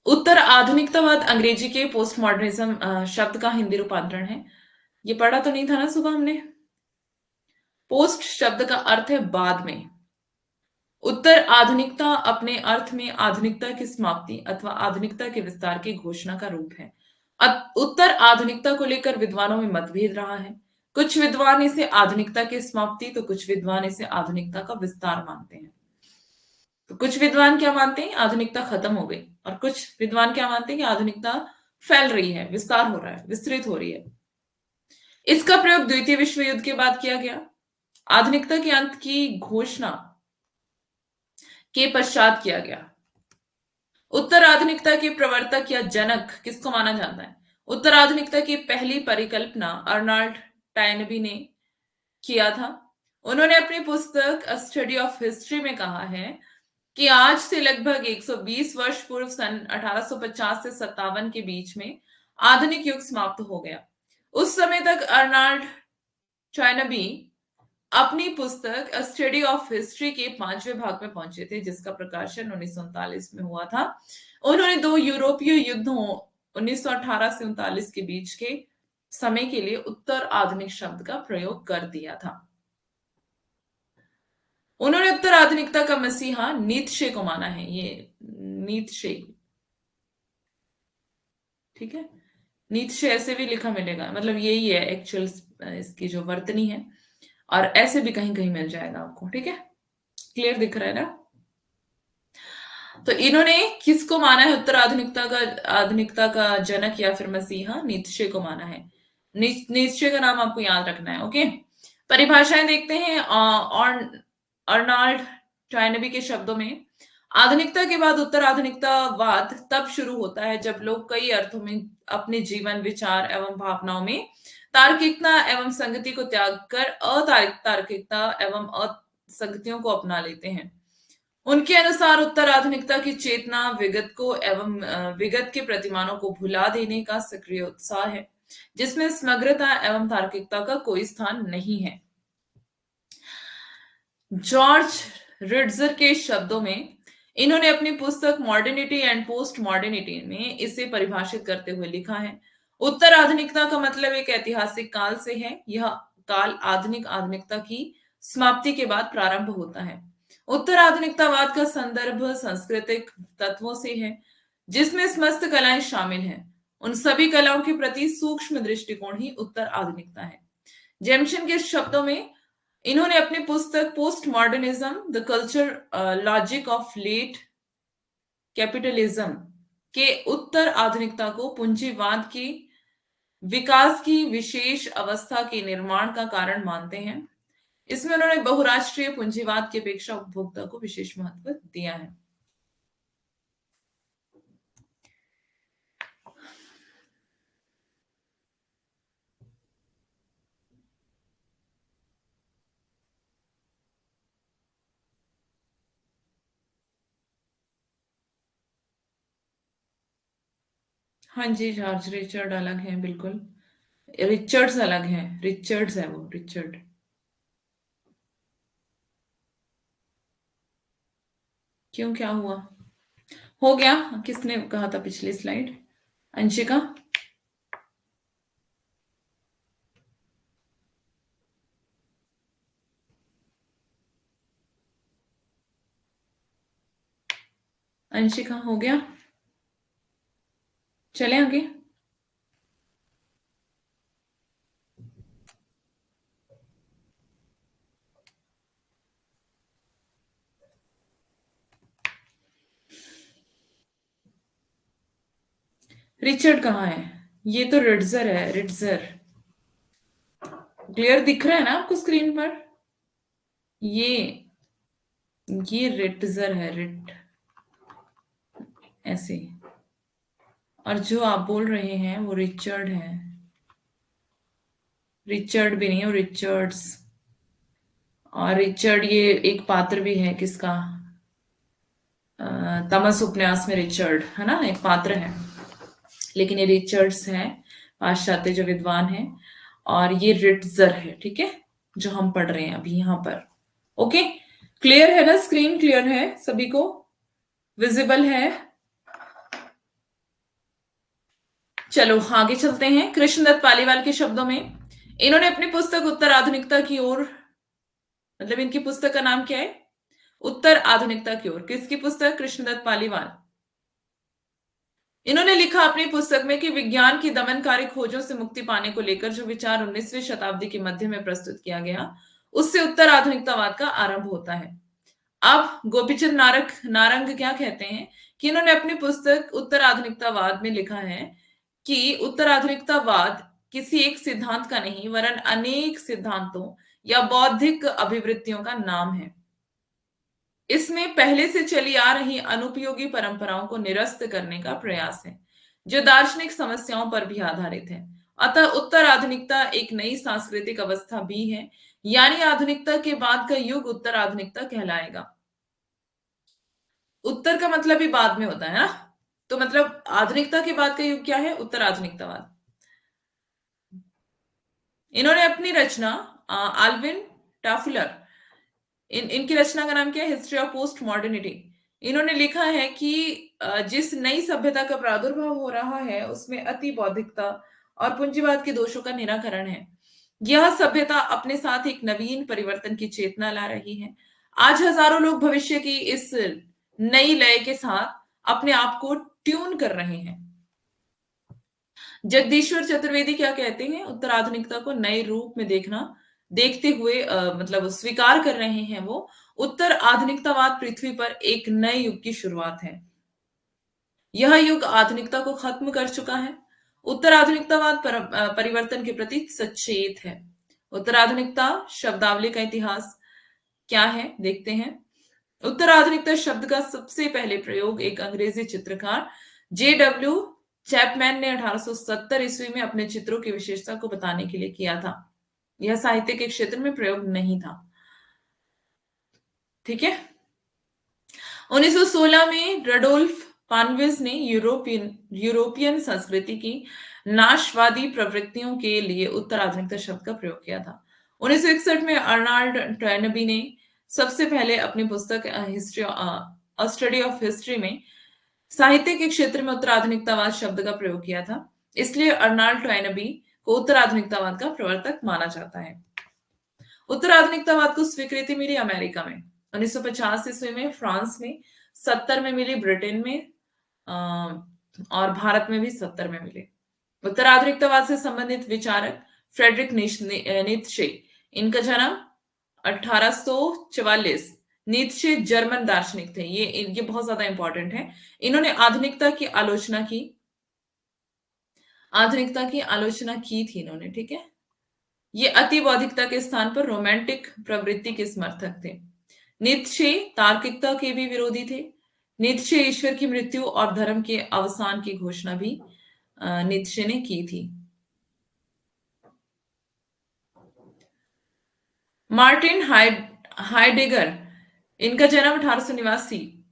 उत्तर आधुनिकतावाद अंग्रेजी के पोस्ट मॉडर्निज्म शब्द का हिंदी रूपांतरण है। ये पढ़ा तो नहीं था ना सुबह हमने? पोस्ट शब्द का अर्थ है बाद में। उत्तर आधुनिकता अपने अर्थ में आधुनिकता की समाप्ति अथवा आधुनिकता के विस्तार की घोषणा का रूप है। उत्तर आधुनिकता को लेकर विद्वानों में मतभेद रहा है। कुछ विद्वान इसे आधुनिकता की समाप्ति तो कुछ विद्वान इसे आधुनिकता का विस्तार मानते हैं। तो कुछ विद्वान क्या मानते हैं? आधुनिकता खत्म हो गई। और कुछ विद्वान क्या मानते हैं कि आधुनिकता फैल रही है, विस्तार हो रहा है, विस्तृत हो रही है। इसका प्रयोग द्वितीय विश्व युद्ध के बाद किया गया। आधुनिकता के अंत की घोषणा के पश्चात किया गया। उत्तर आधुनिकता के प्रवर्तक या जनक किसको माना जाता है? उत्तर आधुनिकता की पहली परिकल्पना अर्नाल्ड टायनबी ने किया था। उन्होंने अपनी पुस्तक अ स्टडी ऑफ हिस्ट्री में कहा है कि आज से लगभग 120 वर्ष पूर्व सन 1850 से 57 के बीच में आधुनिक युग समाप्त हो गया। उस समय तक अर्नाल्ड टायनबी अपनी पुस्तक अ स्टडी ऑफ हिस्ट्री के 5वें भाग में पहुंचे थे, जिसका प्रकाशन 1939 में हुआ था। उन्होंने दो यूरोपीय युद्धों 1918 से 39 के बीच के समय के लिए उत्तर आधुनिक शब्द का प्रयोग कर दिया था। उन्होंने उत्तर आधुनिकता का मसीहा नीत्शे को माना है। ये नीत्शे, ठीक है, नीत्शे ऐसे भी लिखा मिलेगा, मतलब यही है एक्चुअल इसकी जो वर्तनी है, और ऐसे भी कहीं कहीं मिल जाएगा आपको। ठीक है, क्लियर दिख रहा है ना? तो इन्होंने किसको माना है उत्तर आधुनिकता का जनक या फिर मसीहा? नीत्शे को माना है। नीत्शे का नाम आपको याद रखना है। ओके, परिभाषाएं देखते हैं। और अर्नाल्ड टायनबी के शब्दों में, आधुनिकता के बाद उत्तर आधुनिकतावाद तब शुरू होता है जब लोग कई अर्थों में अपने जीवन, विचार एवं भावनाओं में तार्किकता एवं संगति को त्याग कर अतार्किकता एवं असंगतियों को अपना लेते हैं। उनके अनुसार उत्तर आधुनिकता की चेतना विगत को एवं विगत के प्रतिमानों को भुला देने का सक्रिय उत्साह है, जिसमें समग्रता एवं तार्किकता का कोई स्थान नहीं है। जॉर्ज रिट्जर के शब्दों में, इन्होंने अपनी पुस्तक मॉडर्निटी एंड पोस्ट मॉडर्निटी में इसे परिभाषित करते हुए लिखा है, उत्तर आधुनिकता का मतलब एक ऐतिहासिक काल से है। यह काल आधुनिक आधुनिकता की समाप्ति के बाद प्रारंभ होता है। उत्तर आधुनिकतावाद का संदर्भ सांस्कृतिक तत्वों से है, जिसमें समस्त कलाएं शामिल हैं। उन सभी कलाओं के प्रति सूक्ष्म दृष्टिकोण ही उत्तर आधुनिकता है। जेम्सन के शब्दों में, इन्होंने अपनी पुस्तक post modernism the culture logic of late capitalism के उत्तर आधुनिकता को पूंजीवाद की विकास की विशेष अवस्था के निर्माण का कारण मानते हैं। इसमें उन्होंने बहुराष्ट्रीय पूंजीवाद की अपेक्षा उपभोक्ता को विशेष महत्व दिया है। हाँ जी, जॉर्ज रिचर्ड अलग है, बिल्कुल। रिचर्ड्स अलग है, रिचर्ड्स है वो, रिचर्ड। क्यों, क्या हुआ? हो गया? किसने कहा था पिछली स्लाइड? अंशिका? अंशिका, हो गया? चले आगे। रिचर्ड कहाँ है? ये तो रिट्जर है, रिट्जर। क्लियर दिख रहा है ना आपको स्क्रीन पर? ये रिट्जर है, रिट ऐसे। और जो आप बोल रहे हैं वो रिचर्ड है। रिचर्ड भी नहीं है, वो रिचर्ड्स। और रिचर्ड ये एक पात्र भी है, किसका? तमस उपन्यास में रिचर्ड है ना, एक पात्र है। लेकिन ये रिचर्ड्स है, पाश्चात्य जो विद्वान है। और ये रिट्जर है, ठीक है, जो हम पढ़ रहे हैं अभी यहाँ पर। ओके, क्लियर है ना? स्क्रीन क्लियर है सभी को? विजिबल है? चलो आगे चलते हैं। कृष्णदत्त पालीवाल के शब्दों में, इन्होंने अपनी पुस्तक उत्तर आधुनिकता की ओर, मतलब इनकी पुस्तक का नाम क्या है? उत्तर आधुनिकता की ओर। किसकी पुस्तक? कृष्णदत्त पालीवाल। इन्होंने लिखा अपनी पुस्तक में कि विज्ञान की दमनकारी खोजों से मुक्ति पाने को लेकर जो विचार 19वीं शताब्दी के मध्य में प्रस्तुत किया गया, उससे उत्तर आधुनिकतावाद का आरंभ होता है। अब गोपीचंद नारंग क्या कहते हैं कि इन्होंने अपनी पुस्तक उत्तर आधुनिकतावाद में लिखा है कि उत्तर आधुनिकतावाद किसी एक सिद्धांत का नहीं वरन अनेक सिद्धांतों या बौद्धिक अभिवृत्तियों का नाम है। इसमें पहले से चली आ रही अनुपयोगी परंपराओं को निरस्त करने का प्रयास है, जो दार्शनिक समस्याओं पर भी आधारित है। अतः उत्तर आधुनिकता एक नई सांस्कृतिक अवस्था भी है, यानी आधुनिकता के बाद का युग उत्तर आधुनिकता कहलाएगा। उत्तर का मतलब ही बाद में होता है ना, तो मतलब आधुनिकता के बाद का युग क्या है? उत्तर आधुनिकतावाद। इन्होंने अपनी रचना आल्विन टाफुलर, इनकी रचना का नाम क्या है? History of post modernity. इन्होंने लिखा है कि जिस नई सभ्यता का प्रादुर्भाव हो रहा है उसमें अति बौद्धिकता और पूंजीवाद के दोषों का निराकरण है। यह सभ्यता अपने साथ एक नवीन परिवर्तन की चेतना ला रही है। आज हजारों लोग भविष्य की इस नई लय के साथ अपने आप को ट्यून कर रहे हैं। जगदीश्वर चतुर्वेदी क्या कहते हैं? उत्तर आधुनिकता को नए रूप में देखते हुए मतलब स्वीकार कर रहे हैं वो, उत्तर आधुनिकतावाद पृथ्वी पर एक नए युग की शुरुआत है। यह युग आधुनिकता को खत्म कर चुका है। उत्तर आधुनिकतावाद परिवर्तन के प्रति सचेत है। उत्तर आधुनिकता शब्दावली का इतिहास क्या है देखते हैं। उत्तर आधुनिकता शब्द का सबसे पहले प्रयोग एक अंग्रेजी चित्रकार JW चैपमैन ने 1870 ईस्वी में अपने चित्रों की विशेषता को बताने के लिए किया था। यह साहित्य के क्षेत्र में प्रयोग नहीं था। ठीक है। 1916 में रडोल्फ पानविज ने यूरोपियन संस्कृति की नाशवादी प्रवृत्तियों के लिए उत्तर आधुनिकता शब्द का प्रयोग किया था। 1961 में अर्नाल्ड टॉयनबी ने सबसे पहले अपनी पुस्तक हिस्ट्री स्टडी ऑफ हिस्ट्री में साहित्य के क्षेत्र में उत्तर आधुनिकतावाद शब्द का प्रयोग किया था। इसलिए अर्नाल्ड टॉयनबी को उत्तर आधुनिकतावाद का प्रवर्तक माना जाता है। उत्तर आधुनिकतावाद को स्वीकृति मिली अमेरिका में 1950 ईस्वी में, फ्रांस में 70 में मिली, ब्रिटेन में और भारत में भी 70 में मिले। उत्तर आधुनिकतावाद से संबंधित विचारक फ्रेडरिक नीत्शे, इनका जन्म 1844। नीत्शे जर्मन दार्शनिक थे। ये बहुत ज्यादा इंपॉर्टेंट है। इन्होंने आधुनिकता की आलोचना की थी इन्होंने। ठीक है। ये अति बौद्धिकता के स्थान पर रोमांटिक प्रवृत्ति के समर्थक थे। नीत्शे तार्किकता के भी विरोधी थे। नीत्शे ईश्वर की मृत्यु और धर्म के अवसान की घोषणा भी नीत्शे ने की थी। मार्टिन हाइडेगर, इनका जन्म 1889।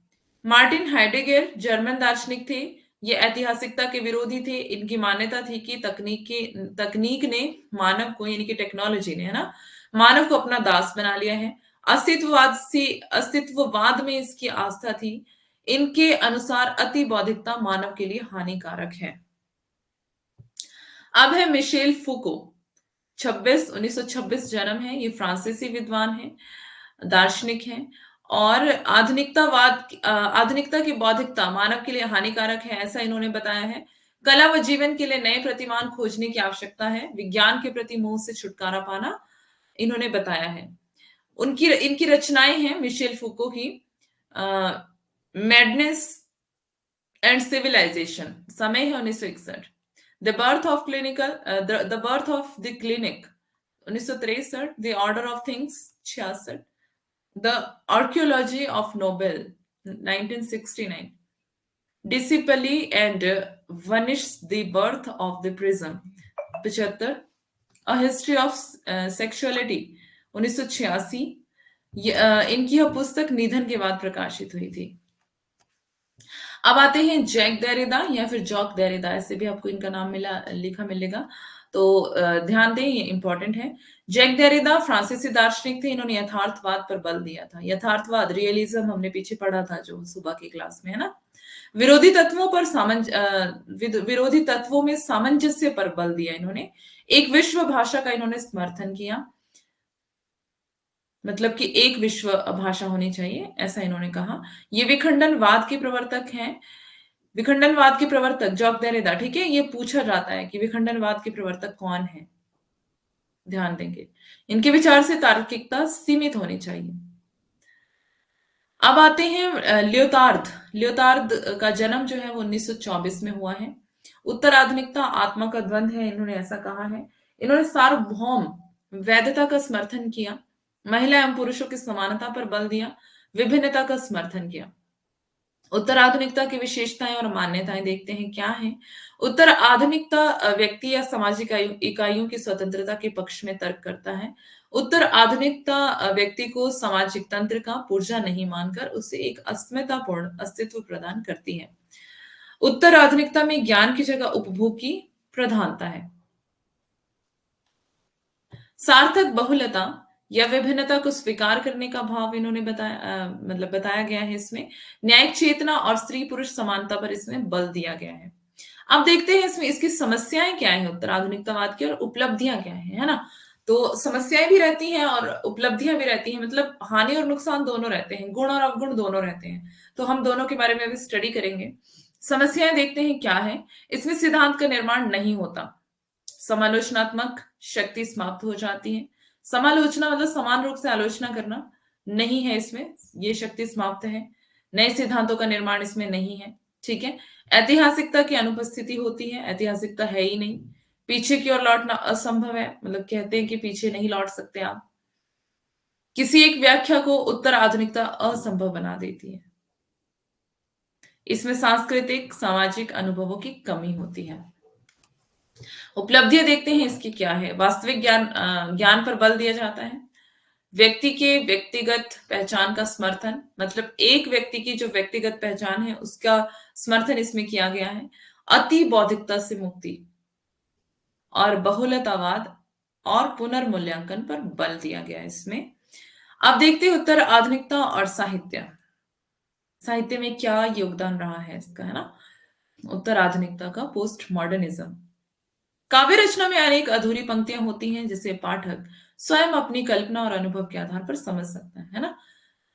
मार्टिन हाइडेगर जर्मन दार्शनिक थे। ये ऐतिहासिकता के विरोधी थे। इनकी मान्यता थी कि तकनीक ने मानव को, यानी कि टेक्नोलॉजी ने, है ना, मानव को अपना दास बना लिया है। अस्तित्ववाद में इसकी आस्था थी। इनके अनुसार अति बौद्धिकता मानव के लिए हानिकारक है। अब है मिशेल फूको। 1926 जन्म है। ये फ्रांसीसी विद्वान है, दार्शनिक हैं। और आधुनिकता की बौद्धिकता मानव के लिए हानिकारक है, ऐसा इन्होंने बताया है। कला व जीवन के लिए नए प्रतिमान खोजने की आवश्यकता है। विज्ञान के प्रति मोह से छुटकारा पाना इन्होंने बताया है। इनकी रचनाएं हैं मिशेल फूको की मैडनेस एंड सिविलाइजेशन, समय है 1961। The birth of the clinic 1963। The order of things 66। The archaeology of नोबेल 1969। Discipline and punish the birth of the prison 75। A history of sexuality 1986। इनकी यह पुस्तक निधन के बाद प्रकाशित हुई थी। अब आते हैं जैक देरिदा या फिर जॉक देरिदा, ऐसे भी आपको इनका नाम लिखा मिलेगा। तो ध्यान दें, ये इंपॉर्टेंट है। जैक डेरिडा फ्रांसीसी दार्शनिक थे, इन्होंने यथार्थवाद पर बल दिया था। यथार्थवाद, रियलिज्म हमने पीछे पढ़ा था जो सुबह की क्लास में, है ना। विरोधी तत्वों पर विरोधी तत्वों में सामंजस्य पर बल दिया इन्होंने। एक विश्व भाषा का इन्होंने समर्थन किया, मतलब कि एक विश्व भाषा होनी चाहिए, ऐसा इन्होंने कहा। ये विखंडनवाद के प्रवर्तक हैं। विखंडनवाद के प्रवर्तक जॉक देरिडा, ठीक है। ये पूछा जाता है कि विखंडनवाद के प्रवर्तक कौन है, ध्यान देंगे। इनके विचार से तार्किकता सीमित होनी चाहिए। अब आते हैं लियोतार्द। लियोतार्द का जन्म जो है वो 1924 में हुआ है। उत्तर आधुनिकता आत्मा का द्वंद है, इन्होंने ऐसा कहा है। इन्होंने सार्वभौम वैधता का समर्थन किया, महिला एवं पुरुषों की समानता पर बल दिया, विभिन्नता का समर्थन किया। उत्तर आधुनिकता की विशेषताएं और मान्यताएं देखते हैं क्या है। उत्तर आधुनिकता व्यक्ति या सामाजिक इकाइयों की स्वतंत्रता के पक्ष में तर्क करता है। उत्तर आधुनिकता व्यक्ति को सामाजिक तंत्र का पुर्जा नहीं मानकर उसे एक अस्मितापूर्ण अस्तित्व प्रदान करती है। उत्तर आधुनिकता में ज्ञान की जगह उपभोग की प्रधानता है। सार्थक बहुलता या विभिन्नता को स्वीकार करने का भाव इन्होंने बताया, मतलब बताया गया है इसमें। न्यायिक चेतना और स्त्री पुरुष समानता पर इसमें बल दिया गया है। अब देखते हैं इसमें इसकी समस्याएं क्या है उत्तर आधुनिकतावाद की, और उपलब्धियां क्या है ना। तो समस्याएं भी रहती हैं और उपलब्धियां भी रहती हैं, मतलब हानि और नुकसान दोनों रहते हैं, गुण और अवगुण दोनों रहते हैं। तो हम दोनों के बारे में अभी स्टडी करेंगे। समस्याएं देखते हैं क्या है। इसमें सिद्धांत का निर्माण नहीं होता, समालोचनात्मक शक्ति समाप्त हो जाती है। समालोचना मतलब समान रूप से आलोचना करना नहीं है इसमें, ये शक्ति समाप्त है। नए सिद्धांतों का निर्माण इसमें नहीं है, ठीक है। ऐतिहासिकता की अनुपस्थिति होती है, ऐतिहासिकता है ही नहीं। पीछे की ओर लौटना असंभव है, मतलब कहते हैं कि पीछे नहीं लौट सकते आप। किसी एक व्याख्या को उत्तर आधुनिकता असंभव बना देती है। इसमें सांस्कृतिक सामाजिक अनुभवों की कमी होती है। उपलब्धियां देखते हैं इसकी क्या है। वास्तविक ज्ञान पर बल दिया जाता है। व्यक्ति के व्यक्तिगत पहचान का समर्थन, मतलब एक व्यक्ति की जो व्यक्तिगत पहचान है उसका समर्थन इसमें किया गया है। अति बौद्धिकता से मुक्ति और बहुलतावाद और पुनर्मूल्यांकन पर बल दिया गया है इसमें। अब देखते हैं उत्तर आधुनिकता और साहित्य। साहित्य में क्या योगदान रहा है इसका, है ना। उत्तर आधुनिकता का पोस्ट मॉडर्निज्म। काव्य रचना में अनेक अधूरी पंक्तियां होती हैं जिसे पाठक स्वयं अपनी कल्पना और अनुभव के आधार पर समझ सकता है ना।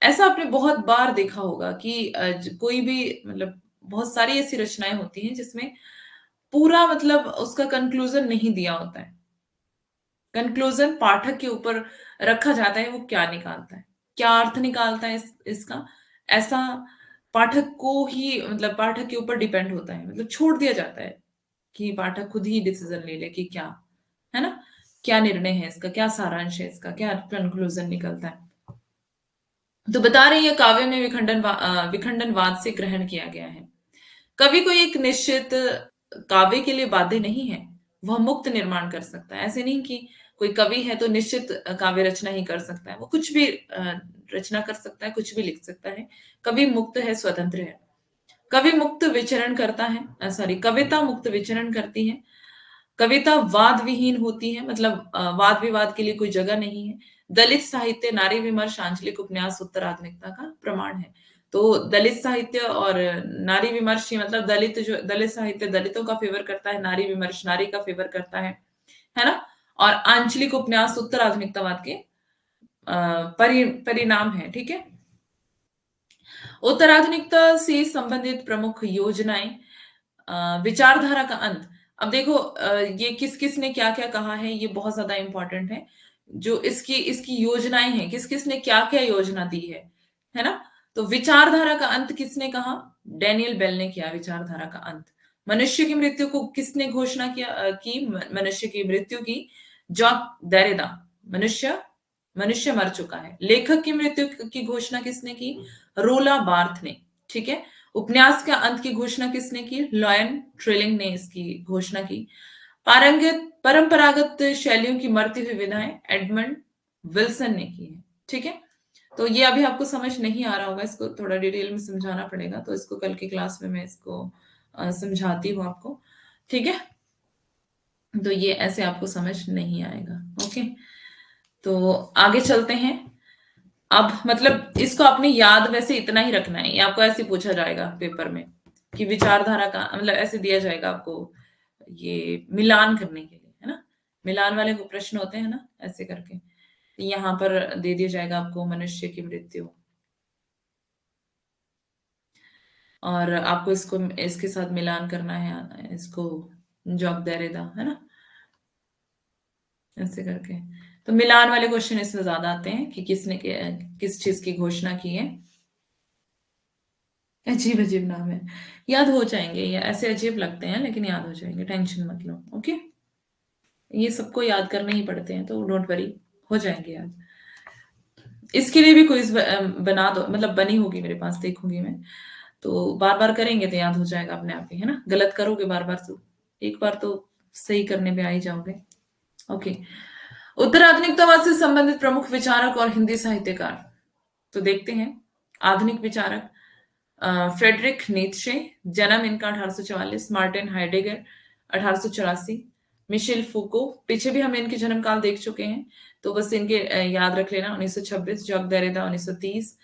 ऐसा आपने बहुत बार देखा होगा कि कोई भी, मतलब बहुत सारी ऐसी रचनाएं होती हैं जिसमें पूरा मतलब उसका कंक्लूजन नहीं दिया होता है। कंक्लूजन पाठक के ऊपर रखा जाता है, वो क्या निकालता है, क्या अर्थ निकालता है इसका, ऐसा पाठक को ही, मतलब पाठक के ऊपर डिपेंड होता है, मतलब छोड़ दिया जाता है कि पाठक खुद ही डिसीजन ले ले कि क्या, है ना, क्या निर्णय है इसका, क्या सारांश है इसका, क्या कंक्लूजन निकलता है। तो बता रही है काव्य में विखंडनवाद से ग्रहण किया गया है। कवि को एक निश्चित काव्य के लिए बाध्य नहीं है, वह मुक्त निर्माण कर सकता है। ऐसे नहीं कि कोई कवि है तो निश्चित काव्य रचना ही कर सकता है, वो कुछ भी रचना कर सकता है, कुछ भी लिख सकता है। कवि मुक्त है, स्वतंत्र है। कवि मुक्त विचरण करता है, सॉरी, कविता मुक्त विचरण करती है। कविता वाद विहीन होती है, मतलब वाद विवाद के लिए कोई जगह नहीं है। दलित साहित्य, नारी विमर्श, आंचलिक उपन्यास उत्तर आधुनिकता का प्रमाण है। तो दलित साहित्य और नारी विमर्श, मतलब दलित साहित्य दलितों का फेवर करता है, नारी विमर्श नारी का फेवर करता है ना। और आंचलिक उपन्यास उत्तर आधुनिकतावाद के परिणाम है, ठीक है। उत्तराधुनिकता से संबंधित प्रमुख योजनाएं। विचारधारा का अंत। अब देखो ये किस किस ने क्या क्या कहा है, ये बहुत ज्यादा इंपॉर्टेंट है। जो इसकी इसकी योजनाएं हैं, किस किस ने क्या क्या योजना दी है ना। तो विचारधारा का अंत किसने कहा, डैनियल बेल ने किया विचारधारा का अंत। मनुष्य की मृत्यु को किसने घोषणा की मनुष्य की मृत्यु की, जॉक देरिडा। मनुष्य मनुष्य मर चुका है। लेखक की मृत्यु की घोषणा किसने की, रोला बार्थ ने, ठीक है। उपन्यास के अंत की घोषणा किसने की, लॉयन ट्रिलिंग ने इसकी घोषणा की। पारंगत परंपरागत शैलियों की मरती हुई विधाएं एडमंड विल्सन ने की है, ठीक है। तो ये अभी आपको समझ नहीं आ रहा होगा, इसको थोड़ा डिटेल में समझाना पड़ेगा, तो इसको कल की क्लास में मैं इसको समझाती हूँ आपको, ठीक है। तो ये ऐसे आपको समझ नहीं आएगा। ओके, तो आगे चलते हैं। अब मतलब इसको आपने याद वैसे इतना ही रखना है, ये आपको ऐसे पूछा जाएगा पेपर में कि विचारधारा का मतलब ऐसे दिया जाएगा आपको, ये मिलान करने के लिए, है ना। मिलान वाले को प्रश्न होते हैं ना, ऐसे करके। तो यहाँ पर दे दिया जाएगा आपको मनुष्य की मृत्यु, और आपको इसको इसके साथ मिलान करना है, इसको जॉब देरेदा, है ना, ऐसे करके। तो मिलान वाले क्वेश्चन इसमें ज्यादा आते हैं कि किसने किस चीज की घोषणा की है। अजीब अजीब नाम है, याद हो जाएंगे, ये ऐसे अजीब लगते हैं लेकिन याद हो जाएंगे, टेंशन मत लो। ओके, ये सबको याद करने ही पड़ते हैं, तो डोंट वरी, हो जाएंगे याद। इसके लिए भी क्विज बना दो, मतलब बनी होगी मेरे पास, देखूंगी मैं। तो बार बार करेंगे तो याद हो जाएगा अपने आप ही, है ना। गलत करोगे बार बार तो एक बार तो सही करने में आ ही जाओगे। ओके, उत्तराधुनिकतावाद से संबंधित प्रमुख विचारक और हिंदी साहित्यकार। तो देखते हैं। आधुनिक विचारक फ्रेडरिक नीत्शे, जन्म इनका 1844, मार्टिन हाइडेगर 1884, मिशेल फूको, पीछे भी हम इनके जन्म काल देख चुके हैं, तो बस इनके याद रख लेना। 1926, जॉक देरेदा 1930,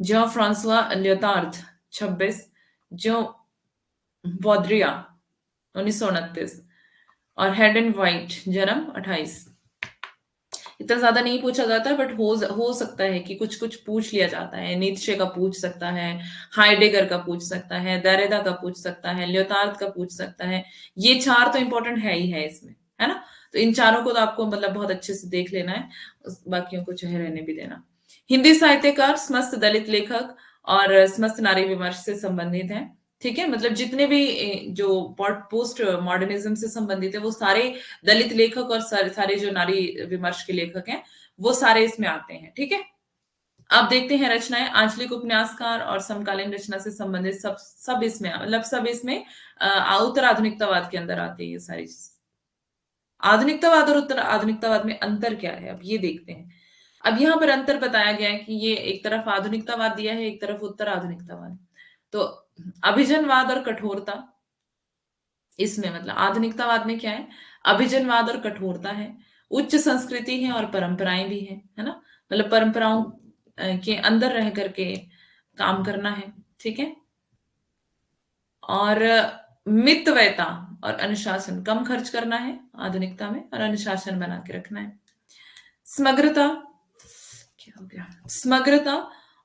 जॉ फ्रांसवा लियोतार्द 26, जो बॉद्रिया 1929, और हेडन वाइट जन्म 28। इतना ज्यादा नहीं पूछा जाता, बट हो सकता है कि कुछ कुछ पूछ लिया जाता है। नीत्शे का पूछ सकता है, हाइडेगर का पूछ सकता है, दरेदा का पूछ सकता है, लियोतार्द का पूछ सकता है। ये चार तो इंपॉर्टेंट है ही है इसमें, है ना। तो इन चारों को तो आपको मतलब बहुत अच्छे से देख लेना है, बाकियों को चाहे रहने भी देना। हिंदी साहित्यकार समस्त दलित लेखक और समस्त नारी विमर्श से संबंधित है। ठीक है, मतलब जितने भी जो पोस्ट मॉडर्निज्म से संबंधित है वो सारे दलित लेखक और सारे जो नारी विमर्श के लेखक हैं वो सारे इसमें आते हैं। ठीक है, अब देखते हैं रचनाएं। आंचलिक उपन्यासकार और समकालीन रचना से संबंधित सब सब इसमें, मतलब सब इसमें उत्तर आधुनिकतावाद के अंदर आती है ये सारी चीज। आधुनिकतावाद और उत्तर आधुनिकतावाद में अंतर क्या है, अब ये देखते हैं। अब यहाँ पर अंतर बताया गया है कि ये एक तरफ आधुनिकतावाद दिया है, एक तरफ उत्तर आधुनिकतावाद। तो अभिजनवाद और कठोरता, इसमें मतलब आधुनिकतावाद में क्या है, अभिजनवाद और कठोरता है, उच्च संस्कृति है और परंपराएं भी है ना। मतलब परंपराओं के अंदर रह करके काम करना है। ठीक है, और मितव्ययता और अनुशासन, कम खर्च करना है आधुनिकता में, और अनुशासन बना के रखना है। समग्रता, क्या हो गया, समग्रता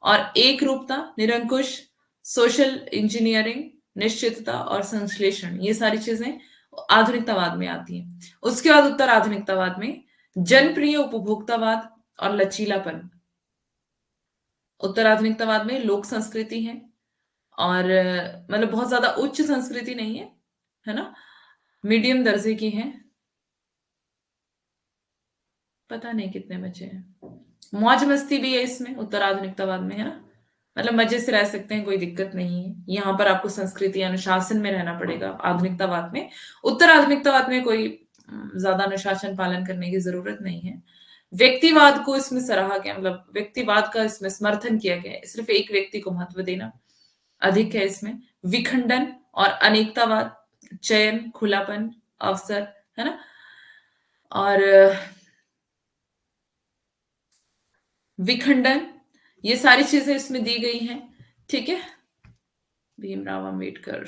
और एक रूपता, निरंकुश, सोशल इंजीनियरिंग, निश्चितता और संश्लेषण, ये सारी चीजें आधुनिकतावाद में आती हैं। उसके बाद उत्तर आधुनिकतावाद में जनप्रिय उपभोक्तावाद और लचीलापन। उत्तर आधुनिकतावाद में लोक संस्कृति है, और मतलब बहुत ज्यादा उच्च संस्कृति नहीं है ना, मीडियम दर्जे की है। पता नहीं कितने बचे हैं। मौज मस्ती भी है इसमें उत्तर आधुनिकतावाद में, है ना। मतलब मजे से रह सकते हैं, कोई दिक्कत नहीं है। यहाँ पर आपको संस्कृति अनुशासन में रहना पड़ेगा आधुनिकतावाद में। उत्तर आधुनिकतावाद में कोई ज्यादा अनुशासन पालन करने की जरूरत नहीं है। व्यक्तिवाद को इसमें सराहा गया, मतलब व्यक्तिवाद का इसमें समर्थन किया गया है, सिर्फ एक व्यक्ति को महत्व देना अधिक है इसमें। विखंडन और अनेकतावाद, चयन, खुलापन, अवसर, है ना। और विखंडन, ये सारी चीजें इसमें दी गई हैं। ठीक है, भीमराव अंबेडकर,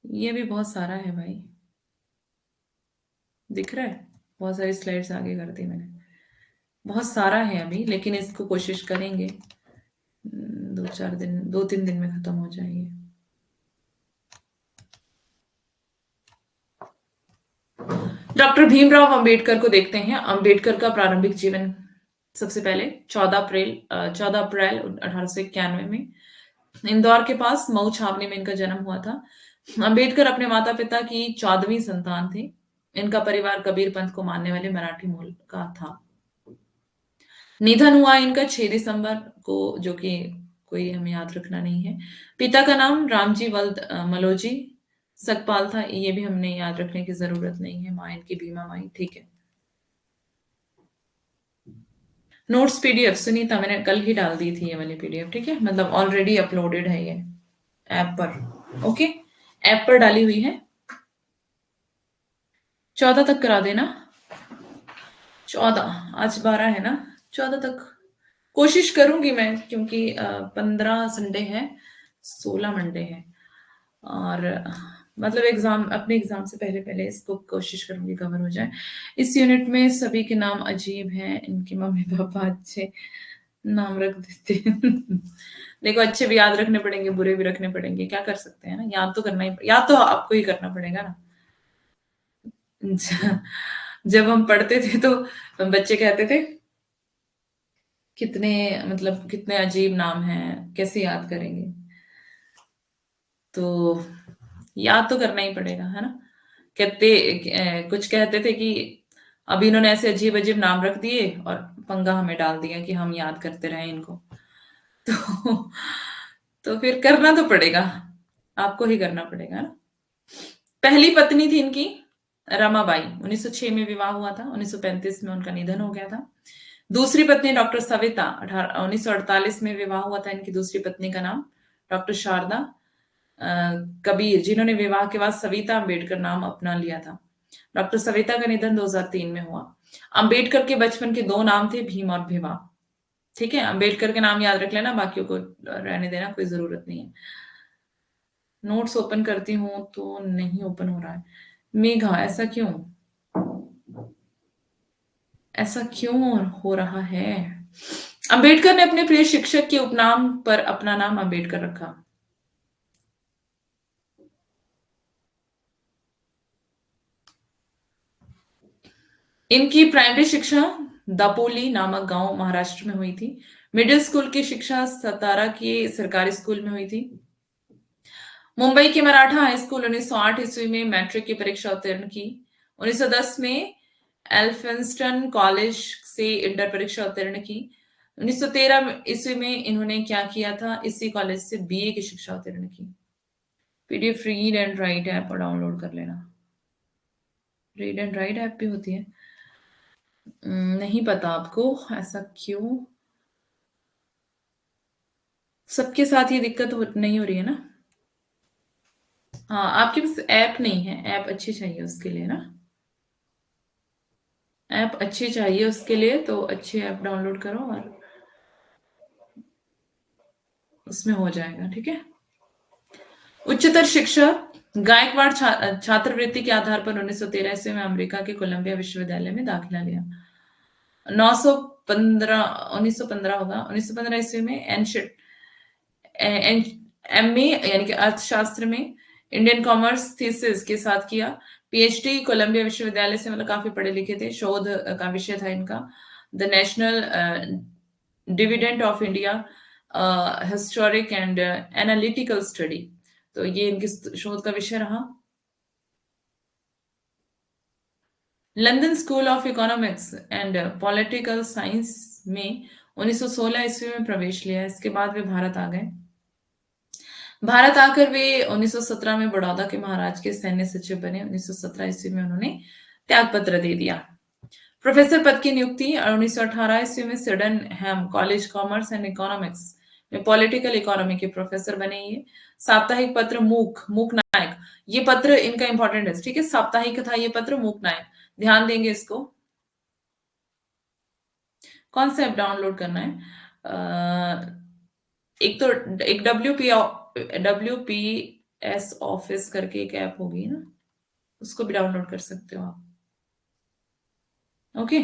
ये भी बहुत सारा है भाई, दिख रहा है। बहुत सारी स्लाइड्स आगे कर दी मैंने, बहुत सारा है अभी, लेकिन इसको कोशिश करेंगे 2-4 दिन, 2-3 दिन में खत्म हो जाएगी। डॉक्टर भीमराव अंबेडकर को देखते हैं। अंबेडकर का प्रारंभिक जीवन, सबसे पहले 14 अप्रैल 1891 में इंदौर के पास मऊ छावनी में इनका जन्म हुआ था। अंबेडकर अपने माता पिता की 14वीं संतान थे। इनका परिवार कबीर पंथ को मानने वाले मराठी मूल का था। निधन हुआ इनका 6 दिसंबर को, जो कि कोई हमें याद रखना नहीं है। पिता का नाम रामजी वल्द मलोजी सकपाल था, ये भी हमने याद रखने की जरूरत नहीं है। माँ इनकी भीमा माई। ठीक है, नोट्स पीडीएफ सुनीता मैंने कल ही डाल दी थी ये वाली पीडीएफ। ठीक है, मतलब ऑलरेडी अपलोडेड है ये ऐप पर। ओके, ऐप पर डाली हुई है। 14 तक करा देना। 14, आज 12 है ना, 14 तक कोशिश करूंगी मैं, क्योंकि 15 संडे है, 16 मंडे है, और मतलब एग्जाम, अपने एग्जाम से पहले पहले इसको कोशिश करूंगी कवर हो जाए। इस यूनिट में सभी के नाम अजीब हैं, इनके मम्मी पापा अच्छे नाम रख देते हैं। देखो, अच्छे भी याद रखने पड़ेंगे, बुरे भी रखने पड़ेंगे, क्या कर सकते हैं ना, याद तो करना ही, याद तो आपको ही करना पड़ेगा ना। जब हम पढ़ते थे तो बच्चे कहते थे कितने, मतलब कितने अजीब नाम हैं, कैसे याद करेंगे, तो याद तो करना ही पड़ेगा, है ना। कुछ कहते थे कि अभी इन्होंने ऐसे अजीब अजीब नाम रख दिए और पंगा हमें डाल दिया कि हम याद करते रहे इनको। तो तो फिर करना तो पड़ेगा, आपको ही करना पड़ेगा ना। पहली पत्नी थी इनकी रमाबाई, 1906 में विवाह हुआ था, 1935 में उनका निधन हो गया था। दूसरी पत्नी डॉक्टर सविता, 1948 में विवाह हुआ था इनकी दूसरी पत्नी का नाम डॉक्टर शारदा अ, कबीर, जिन्होंने विवाह के बाद सविता अंबेडकर नाम अपना लिया था। डॉक्टर सविता का निधन 2003 में हुआ। अंबेडकर के बचपन के दो नाम थे, भीम और भिवा। ठीक है, अंबेडकर के नाम याद रख लेना, बाकियों को रहने देना, कोई जरूरत नहीं है। नोट्स ओपन करती हूँ तो नहीं ओपन हो रहा है। मेघा, ऐसा क्यों, ऐसा क्यों हो रहा है? अंबेडकर ने अपने प्रिय शिक्षक के उपनाम पर अपना नाम अंबेडकर रखा। इनकी प्राइमरी शिक्षा दापोली नामक गांव महाराष्ट्र में हुई थी। मिडिल स्कूल की शिक्षा सतारा के सरकारी स्कूल में हुई थी। मुंबई के मराठा हाई स्कूल 1908 ईस्वी में मैट्रिक की परीक्षा उत्तीर्ण की। 1910 में एल्फिंस्टन कॉलेज से इंटर परीक्षा उत्तीर्ण की। 1913 ईस्वी में इन्होंने क्या किया था, इसी कॉलेज से बीए की शिक्षा उत्तीर्ण की। PDF read and right app download कर लेना। रीड एंड राइट ऐप भी होती है? नहीं पता आपको, ऐसा क्यों? सबके साथ ये दिक्कत नहीं हो रही है ना? हाँ, आपके पास ऐप नहीं है, ऐप अच्छी चाहिए उसके लिए ना, ऐप अच्छी चाहिए उसके लिए, तो अच्छी ऐप डाउनलोड करो और उसमें हो जाएगा, ठीक है। उच्चतर शिक्षा गायकवाड़ छात्रवृत्ति के आधार पर 1913 ईस्वी में अमेरिका के कोलंबिया विश्वविद्यालय में दाखिला लिया। 915 1915 होगा, 1915 ईस्वी में एमए यानी कि अर्थशास्त्र में इंडियन कॉमर्स थीसिस के साथ किया। पीएचडी कोलंबिया विश्वविद्यालय से, मतलब काफी पढ़े लिखे थे। शोध का विषय था इनका the national dividend of India, historic and analytical study. तो ये इनके शोध का विषय रहा। London school of economics and political science में 1916 ईस्वी में प्रवेश लिया। इसके बाद वे भारत आ गए। भारत आकर वे 1917 में बड़ौदा के महाराज के सैन्य सचिव बने। 1917 ईस्वी में उन्होंने त्याग पत्र दे दिया। प्रोफेसर पद की नियुक्ति 1918 ईस्वी में सिडनहैम कॉलेज कॉमर्स एंड इकोनॉमिक्स में पॉलिटिकल इकोनॉमी के प्रोफेसर बने ये। साप्ताहिक पत्र मूक नायक, ये पत्र इनका इंपॉर्टेंट है, ठीक है। साप्ताहिक था ये पत्र मूक नायक, ध्यान देंगे इसको। कौन सा ऐप डाउनलोड करना है? एक तो एक WPS ऑफिस करके एक ऐप होगी ना, उसको भी डाउनलोड कर सकते हो आप। Okay,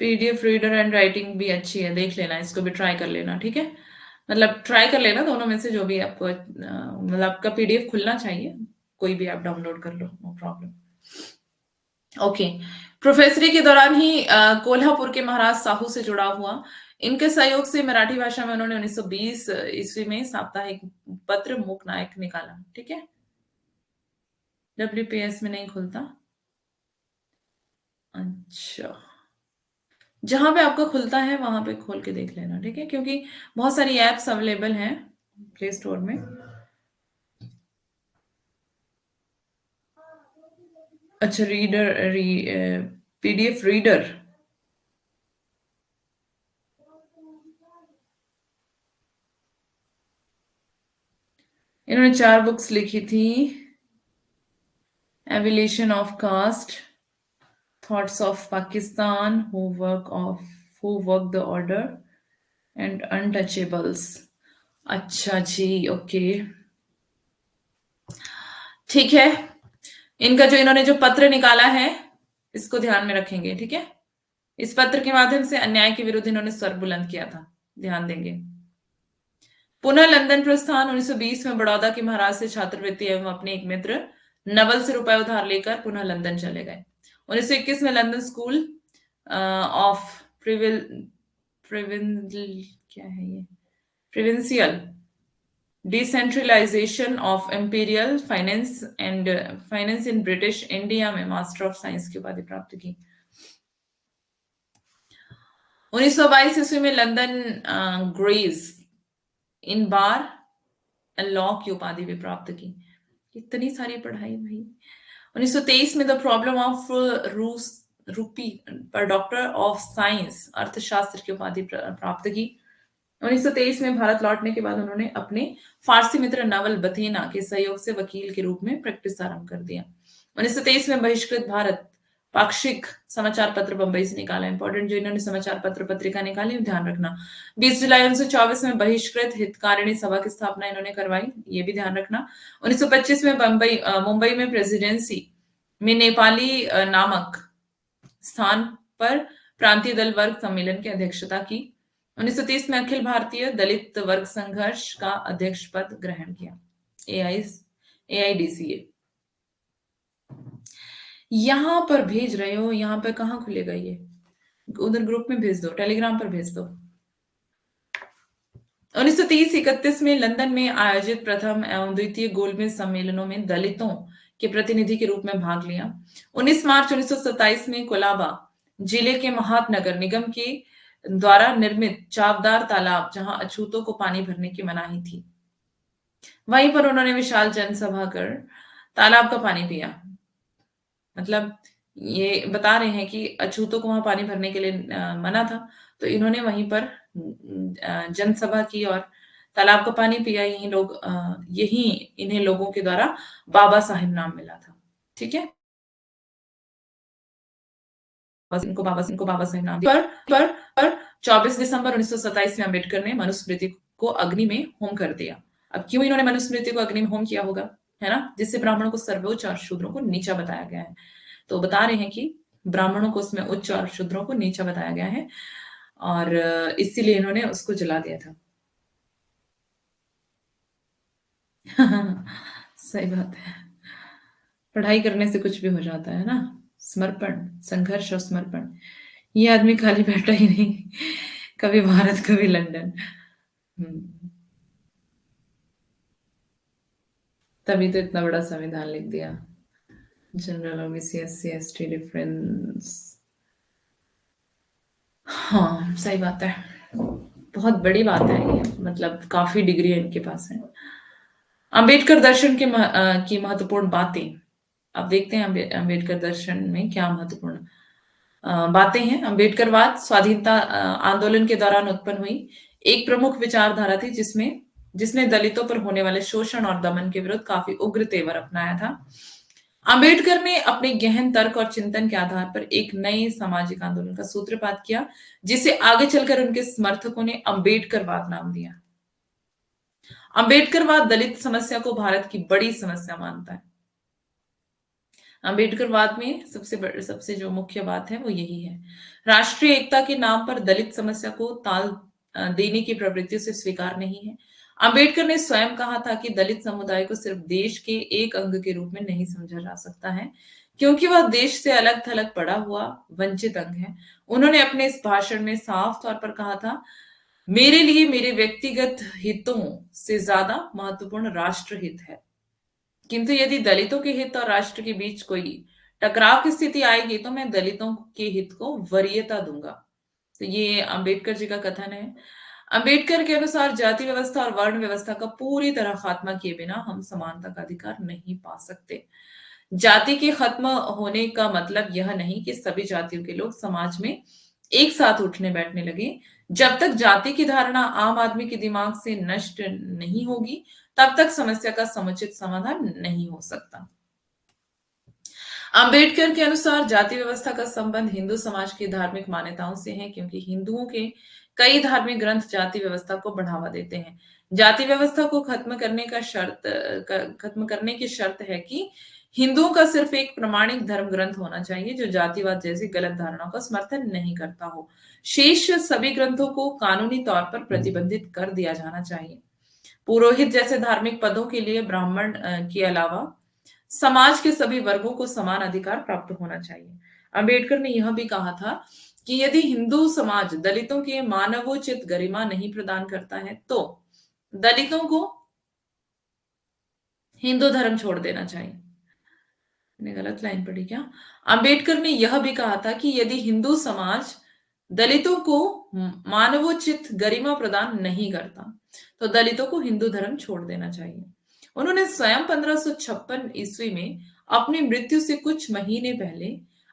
PDF reader and writing भी अच्छी है, देख लेना, इसको भी ट्राई कर लेना, ठीक है। मतलब ट्राई कर लेना, दोनों में से जो भी आपको मतलब आपका पीडीएफ खुलना चाहिए, कोई भी आप डाउनलोड कर लो, नो प्रॉब्लम। ओके, प्रोफेसरी के दौरान ही कोल्हापुर के महाराज साहू से जुड़ा हुआ। इनके सहयोग से मराठी भाषा में उन्होंने 1920 ईस्वी में साप्ताहिक पत्र मूक नायक निकाला, ठीक है। WPS में नहीं खुलता? अच्छा, जहां पे आपका खुलता है वहां पे खोल के देख लेना, ठीक है, क्योंकि बहुत सारी एप्स अवेलेबल हैं प्ले स्टोर में। अच्छा, पीडीएफ रीडर। इन्होंने 4 बुक्स लिखी थी। Evolution of caste, thoughts of Pakistan, who work the order, and untouchables. अच्छा जी, ओके, ठीक है। इनका जो इन्होंने जो पत्र निकाला है, इसको ध्यान में रखेंगे, ठीक है। इस पत्र के माध्यम से अन्याय के विरुद्ध इन्होंने स्वर बुलंद किया था, ध्यान देंगे। पुनः लंदन प्रस्थान 1920 में बड़ौदा के महाराज से छात्रवृत्ति एवं अपने एक मित्र नवल से रुपए उधार लेकर पुनः लंदन चले गए। 1921 में लंदन स्कूल ऑफ क्या है ये, provincial decentralisation of imperial finance in British India में मास्टर ऑफ साइंस की उपाधि प्राप्त की। 1922 ईस्वी में London Gray's Inn bar law की उपाधि भी प्राप्त की। इतनी सारी पढ़ाई भाई। 1923 में द प्रॉब्लम ऑफ रूपी पर डॉक्टर ऑफ साइंस अर्थशास्त्र की उपाधि प्राप्त की। 1923 में भारत लौटने के बाद उन्होंने अपने फारसी मित्र नवल बथेना के सहयोग से वकील के रूप में प्रैक्टिस आरंभ कर दिया। 1923 में बहिष्कृत भारत पाक्षिक समाचार पत्र बंबई से निकाला। इंपॉर्टेंट जो इन्होंने समाचार पत्र पत्रिका निकाली, ध्यान रखना। 20 जुलाई 1924 में बहिष्कृत हितकारिणी सभा की स्थापना इन्होंने करवाई, ये भी ध्यान रखना। 1925 में मुंबई में प्रेसिडेंसी में नेपाली नामक स्थान पर प्रांतीय दल वर्ग सम्मेलन की अध्यक्षता की। 1930 में अखिल भारतीय दलित वर्ग संघर्ष का अध्यक्ष पद ग्रहण किया, AIDCA। यहां पर भेज रहे हो, यहां पर कहां खुलेगा ये, उधर ग्रुप में भेज दो, टेलीग्राम पर भेज दो। 1930-31 में लंदन में आयोजित प्रथम एवं द्वितीय गोलमेज सम्मेलनों में दलितों के प्रतिनिधि के रूप में भाग लिया। 19 मार्च 1927 में कोलाबा जिले के महात्नगर निगम के द्वारा निर्मित चावदार तालाब, जहां अछूतों को पानी भरने की मनाही थी, वहीं पर उन्होंने विशाल जनसभा कर तालाब का पानी पिया। मतलब ये बता रहे हैं कि अछूतों को वहां पानी भरने के लिए मना था, तो इन्होंने वहीं पर जनसभा की और तालाब का पानी पिया। यही इन्हें लोगों के द्वारा बाबा साहिब नाम मिला था, ठीक है। इनको बाबा साहिब नाम पर 24 दिसंबर 1927 में अंबेडकर ने मनुस्मृति को अग्नि में होम कर दिया। अब क्यों इन्होंने मनुस्मृति को अग्नि में होम किया होगा, है ना, जिससे ब्राह्मणों को सर्वोच्च और शूद्रों को नीचा बताया गया है। तो बता रहे हैं कि ब्राह्मणों को उसमें उच्च और शूद्रों को नीचा बताया गया है, और इसीलिए इन्होंने उसको जला दिया था। सही बात है, पढ़ाई करने से कुछ भी हो जाता है ना। समर्पण, संघर्ष और समर्पण। ये आदमी खाली बैठा ही नहीं, कभी भारत कभी लंदन। तभी तो इतना बड़ा संविधान लिख दिया। General OBC SC ST difference, हाँ सही बात है, बहुत बड़ी बात है ये, मतलब काफी डिग्री इनके पास है। अंबेडकर दर्शन की महत्वपूर्ण बातें। अब देखते हैं अंबेडकर दर्शन में क्या महत्वपूर्ण बातें हैं। अंबेडकरवाद स्वाधीनता आंदोलन के दौरान उत्पन्न हुई एक प्रमुख विचारधारा थी, जिसने दलितों पर होने वाले शोषण और दमन के विरुद्ध काफी उग्र तेवर अपनाया था। अंबेडकर ने अपने गहन तर्क और चिंतन के आधार पर एक नए सामाजिक आंदोलन का सूत्रपात किया, जिसे आगे चलकर उनके समर्थकों ने अंबेडकरवाद नाम दिया। अंबेडकरवाद दलित समस्या को भारत की बड़ी समस्या मानता है। अंबेडकरवाद में सबसे जो मुख्य बात है वो यही है, राष्ट्रीय एकता के नाम पर दलित समस्या को ताल देने की प्रवृत्ति से स्वीकार नहीं है। अंबेडकर ने स्वयं कहा था कि दलित समुदाय को सिर्फ देश के एक अंग के रूप में नहीं समझा जा सकता है, क्योंकि वह देश से अलग थलग पड़ा हुआ वंचित अंग है। उन्होंने अपने इस भाषण में साफ तौर पर कहा था, मेरे लिए मेरे व्यक्तिगत हितों से ज्यादा महत्वपूर्ण राष्ट्र हित है, किंतु यदि दलितों के हित और राष्ट्र के बीच कोई टकराव की स्थिति आएगी तो मैं दलितों के हित को वरीयता दूंगा। तो ये अंबेडकर जी का कथन है। अंबेडकर के अनुसार जाति व्यवस्था और वर्ण व्यवस्था का पूरी तरह खात्मा किए बिना हम समानता का अधिकार नहीं पा सकते। जाति के खत्म होने का मतलब यह नहीं कि सभी जातियों के लोग समाज में एक साथ उठने बैठने लगे। जब तक जाति की धारणा आम आदमी के दिमाग से नष्ट नहीं होगी, तब तक समस्या का समुचित समाधान नहीं हो सकता। अंबेडकर के अनुसार जाति व्यवस्था का संबंध हिंदू समाज की धार्मिक मान्यताओं से है, क्योंकि हिंदुओं के कई धार्मिक ग्रंथ जाति व्यवस्था को बढ़ावा देते हैं। जाति व्यवस्था को खत्म करने की शर्त है कि हिंदुओं का सिर्फ एक प्रमाणिक धर्म ग्रंथ होना चाहिए जो जातिवाद जैसी गलत धारणाओं का समर्थन नहीं करता हो। शेष सभी ग्रंथों को कानूनी तौर पर प्रतिबंधित कर दिया जाना चाहिए। पुरोहित जैसे धार्मिक पदों के लिए ब्राह्मण के अलावा समाज के सभी वर्गों को समान अधिकार प्राप्त होना चाहिए। अंबेडकर ने यह भी कहा था कि यदि हिंदू समाज दलितों के मानवोचित गरिमा नहीं प्रदान करता है तो दलितों को हिंदू धर्म छोड़ देना चाहिए। मैंने गलत लाइन पढ़ी क्या? अंबेडकर ने यह भी कहा था कि यदि हिंदू समाज दलितों को मानवोचित गरिमा प्रदान नहीं करता तो दलितों को हिंदू धर्म छोड़ देना चाहिए। उन्होंने स्वयं 1556 ईस्वी में अपनी मृत्यु से कुछ महीने पहले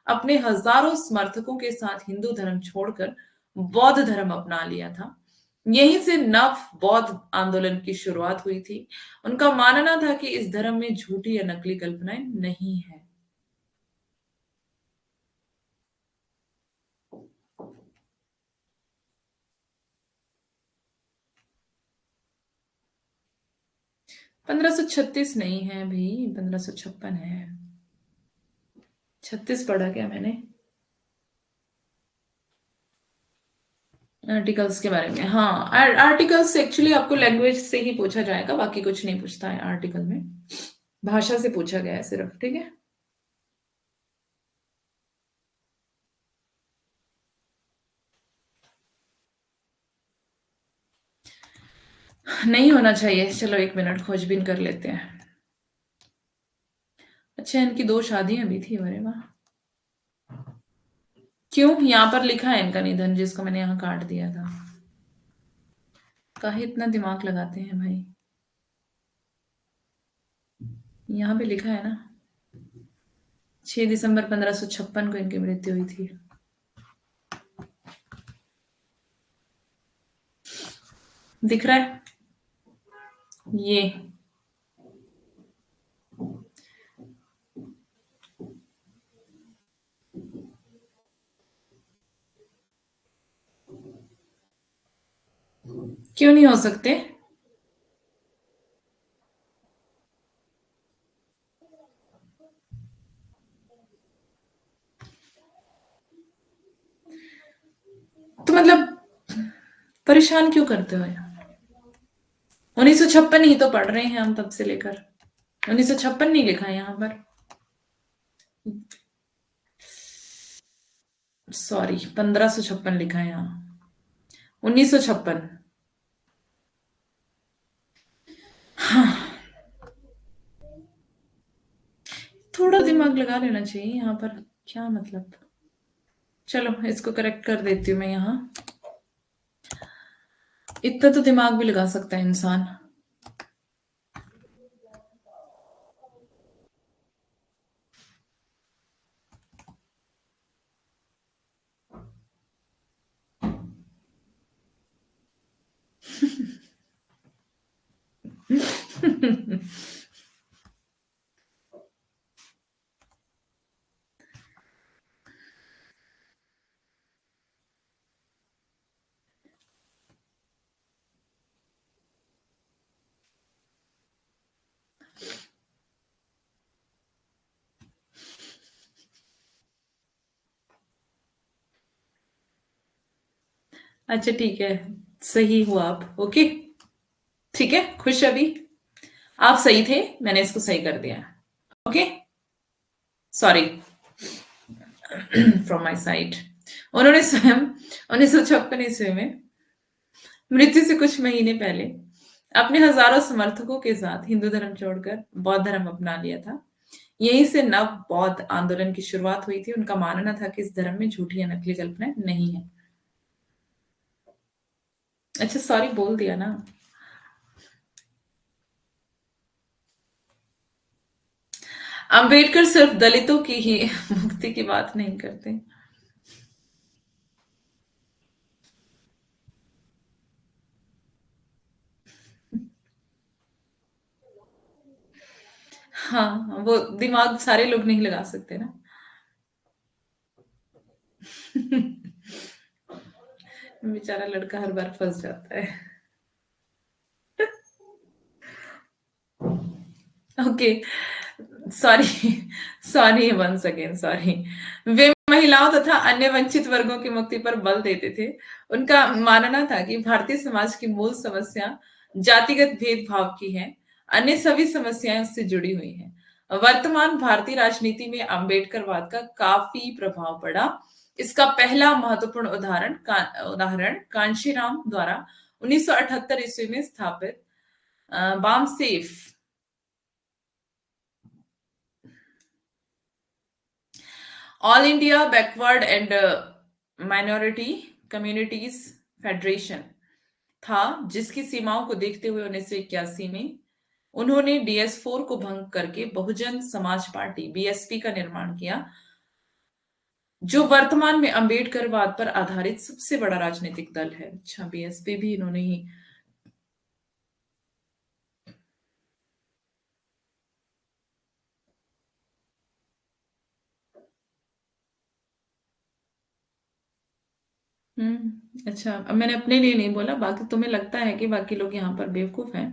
अपने हजारों समर्थकों के साथ हिंदू धर्म छोड़कर बौद्ध धर्म अपना लिया था। यहीं से नव बौद्ध आंदोलन की शुरुआत हुई थी। उनका मानना था कि इस धर्म में झूठी या नकली कल्पनाएं नहीं है। पंद्रह सौ छत्तीस नहीं है भाई, 1556 है। 36 पढ़ा क्या मैंने? आर्टिकल्स के बारे में, हाँ। आर्टिकल्स एक्चुअली आपको लैंग्वेज से ही पूछा जाएगा, बाकी कुछ नहीं पूछता है आर्टिकल में। भाषा से पूछा गया है सिर्फ, ठीक है। नहीं होना चाहिए। चलो 1 मिनट खोजबीन कर लेते हैं। अच्छा, इनकी 2 शादियां भी थी, अरे वाह। क्यों? यहाँ पर लिखा है इनका निधन, जिसको मैंने यहाँ काट दिया था। काहे इतना दिमाग लगाते हैं भाई? यहाँ पे लिखा है ना, 6 दिसंबर 1556 को इनकी मृत्यु हुई थी। दिख रहा है ये? क्यों नहीं हो सकते? तो मतलब परेशान क्यों करते हो यार? 1956 ही तो पढ़ रहे हैं हम तब से लेकर। 1956 नहीं लिखा है यहाँ पर। सॉरी, 1556 लिखा है यहाँ। 1956। हाँ, थोड़ा दिमाग लगा लेना चाहिए यहाँ पर। क्या मतलब? चलो इसको करेक्ट कर देती हूँ मैं यहाँ। इतना तो दिमाग भी लगा सकता है इंसान। अच्छा ठीक है, सही हुआ आप। ओके, ठीक है, खुश अभी। आप सही थे, मैंने इसको सही कर दिया। Okay, sorry from my side. उन्होंने स्वयं 1956 ईस्वी में मृत्यु से कुछ महीने पहले अपने हजारों समर्थकों के साथ हिंदू धर्म छोड़कर बौद्ध धर्म अपना लिया था। यहीं से नव बौद्ध आंदोलन की शुरुआत हुई थी। उनका मानना था कि इस धर्म में झूठी या नकली कल्पनाएं नहीं है। अच्छा, सॉरी बोल दिया ना। अंबेडकर सिर्फ दलितों की ही मुक्ति की बात नहीं करते। हाँ, वो दिमाग सारे लोग नहीं लगा सकते ना। बेचारा लड़का हर बार फंस जाता है। Okay, sorry, sorry once again, sorry. वे महिलाओं तथा अन्य वंचित वर्गों की मुक्ति पर बल देते थे। उनका मानना था कि भारतीय समाज की मूल समस्या जातिगत भेदभाव की है, अन्य सभी समस्याएं उससे जुड़ी हुई हैं। वर्तमान भारतीय राजनीति में अंबेडकरवाद का काफी प्रभाव पड़ा। इसका पहला महत्वपूर्ण उदाहरण कांशीराम द्वारा 1978 ईस्वी में स्थापित BAMCEF all India backward and minority communities federation था, जिसकी सीमाओं को देखते हुए 1981 में उन्होंने DS4 को भंग करके बहुजन समाज पार्टी BSP का निर्माण किया, जो वर्तमान में अंबेडकरवाद पर आधारित सबसे बड़ा राजनीतिक दल है। अच्छा, BSP भी इन्होंने ही। अच्छा, अब मैंने अपने लिए नहीं बोला, बाकी तुम्हें लगता है कि बाकी लोग यहाँ पर बेवकूफ हैं।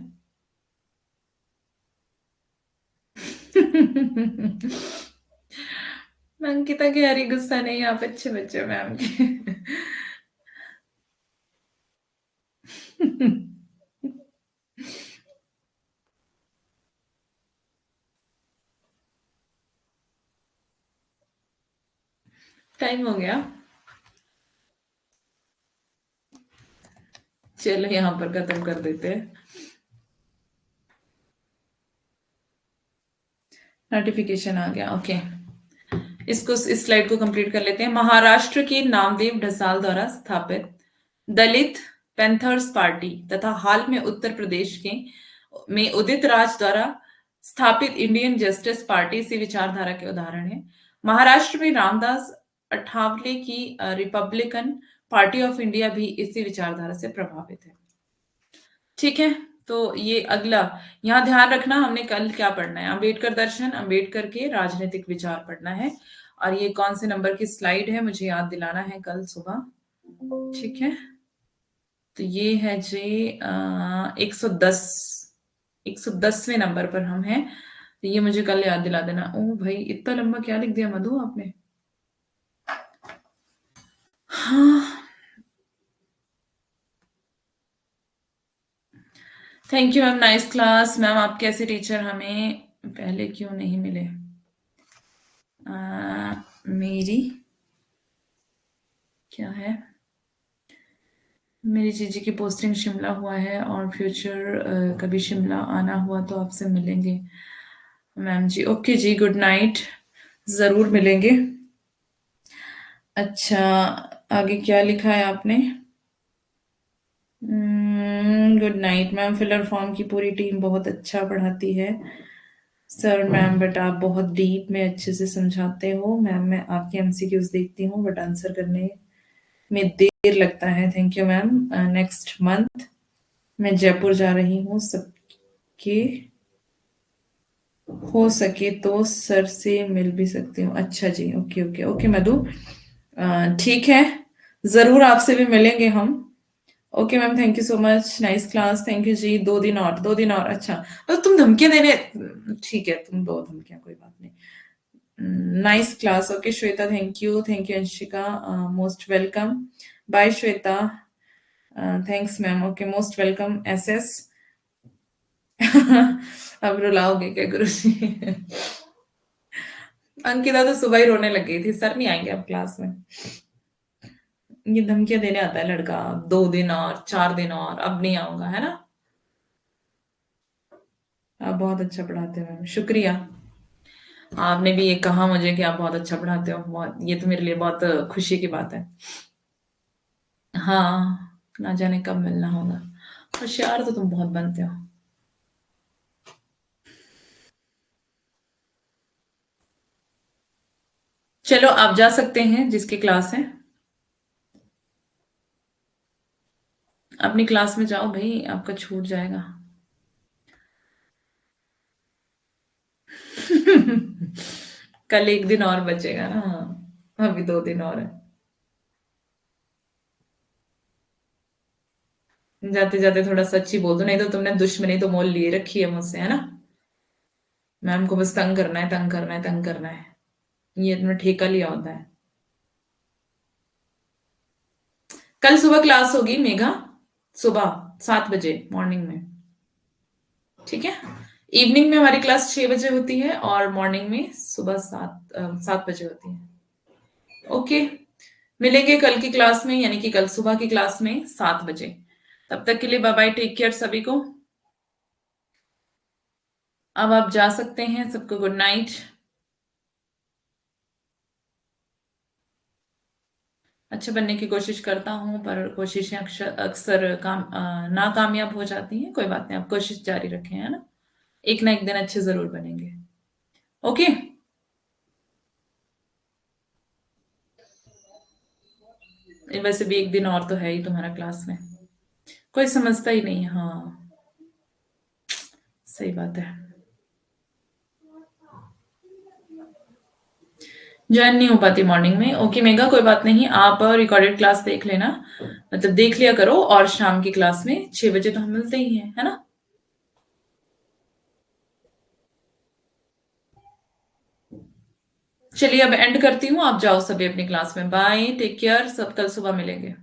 अंकिता की हरी गुस्सा नहीं, आप अच्छे बच्चे हो मैम के। टाइम हो गया। चलो यहाँ पर खत्म कर देते हैं। नोटिफिकेशन आ गया, ओके। इसको, इस स्लाइड को कंप्लीट कर लेते हैं। महाराष्ट्र के नामदेव ढसाल द्वारा स्थापित दलित पैंथर्स पार्टी तथा हाल में उत्तर प्रदेश के में उदित राज द्वारा स्थापित इंडियन जस्टिस पार्टी इसी विचारधारा के उदाहरण है। महाराष्ट्र में रामदास अठावले की रिपब्लिकन पार्टी ऑफ इंडिया भी इसी विचारधारा से प्रभावित है। ठीक है, तो ये अगला, यहाँ ध्यान रखना हमने कल क्या पढ़ना है। अंबेडकर दर्शन, अंबेडकर के राजनीतिक विचार पढ़ना है। और ये कौन से नंबर की स्लाइड है मुझे याद दिलाना है कल सुबह। ठीक है, तो ये है जी 110, 110वें नंबर पर हम हैं। तो ये मुझे कल याद दिला देना। ओ भाई, इतना लंबा क्या लिख दिया मधु आपने। हाँ, thank you ma'am, nice class. Ma'am आपके ऐसे टीचर हमें पहले क्यों नहीं मिले। मेरी क्या है, मेरी जीजी की पोस्टिंग शिमला हुआ है और फ्यूचर कभी शिमला आना हुआ तो आपसे मिलेंगे मैम जी। ओके जी, गुड नाइट, जरूर मिलेंगे। अच्छा, आगे क्या लिखा है आपने। Good night ma'am, filler form की पूरी टीम बहुत अच्छा पढ़ाती है सर। मैम बट आप बहुत डीप में अच्छे से समझाते हो मैम। मैं आपके MCQs देखती हूँ बट आंसर करने में देर लगता है। Thank you ma'am. Next month मैं जयपुर जा रही हूँ, सबके हो सके तो सर से मिल भी सकती हूँ। अच्छा जी, ओके ओके ओके मधु, ठीक है, जरूर आपसे भी मिलेंगे हम। Okay ma'am, thank you so much, nice class, thank you जी। 2 दिन और, 2 दिन और। अच्छा, तो तुम धमकियां देने, ठीक है, तुम दो धमकियां, कोई बात नहीं। Nice class, okay Shweta, thank you Anshika, most welcome. Bye Shweta, thanks ma'am, okay most welcome SS। अब रुलाओगे क्या गुरु जी। अंकिता तो सुबह ही रोने लग गई थी, सर नहीं आएंगे अब क्लास में। ये धमकियां देने आता है लड़का, 2 दिन और, 4 दिन और, अब नहीं आऊंगा, है ना। आप बहुत अच्छा पढ़ाते हो मैम, शुक्रिया। आपने भी ये कहा मुझे कि आप बहुत अच्छा पढ़ाते हो, बहुत, ये तो मेरे लिए बहुत खुशी की बात है। हाँ, ना जाने कब मिलना होगा। होशियार तो तुम बहुत बनते हो। चलो आप जा सकते हैं जिसकी क्लास है, अपनी क्लास में जाओ भाई, आपका छूट जाएगा। कल एक दिन और बचेगा ना। हाँ, अभी 2 दिन और है। जाते जाते थोड़ा सच ही बोल दो, नहीं तो तुमने दुश्मनी तो मोल लिए रखी है मुझसे, है ना। मैम को बस तंग करना है, तंग करना है, तंग करना है। ये तुमने ठेका लिया होता है। कल सुबह क्लास होगी मेघा, सुबह 7 बजे मॉर्निंग में। ठीक है। इवनिंग में हमारी क्लास 6 बजे होती है और मॉर्निंग में सुबह 7 बजे होती है। ओके। मिलेंगे कल की क्लास में, यानी कि कल सुबह की क्लास में 7 बजे। तब तक के लिए बाय बाय, टेक केयर सभी को। अब आप जा सकते हैं, सबको गुड नाइट। अच्छा बनने की कोशिश करता हूँ, पर कोशिशें अक्सर अक्सर नाकामयाब हो जाती हैं। कोई बात नहीं, आप कोशिश जारी रखें, है ना। एक ना एक दिन अच्छे जरूर बनेंगे। ओके। वैसे भी एक दिन और तो है ही तुम्हारा क्लास में। कोई समझता ही नहीं है, हाँ। सही बात है। ज्वाइन नहीं हो पाती मॉर्निंग में। ओके मेगा, कोई बात नहीं, आप रिकॉर्डेड क्लास देख लेना, मतलब देख लिया करो, और शाम की क्लास में 6 बजे तो हम मिलते ही हैं, है ना। चलिए अब एंड करती हूँ, आप जाओ सभी अपनी क्लास में। बाय, टेक केयर, सब कल सुबह मिलेंगे।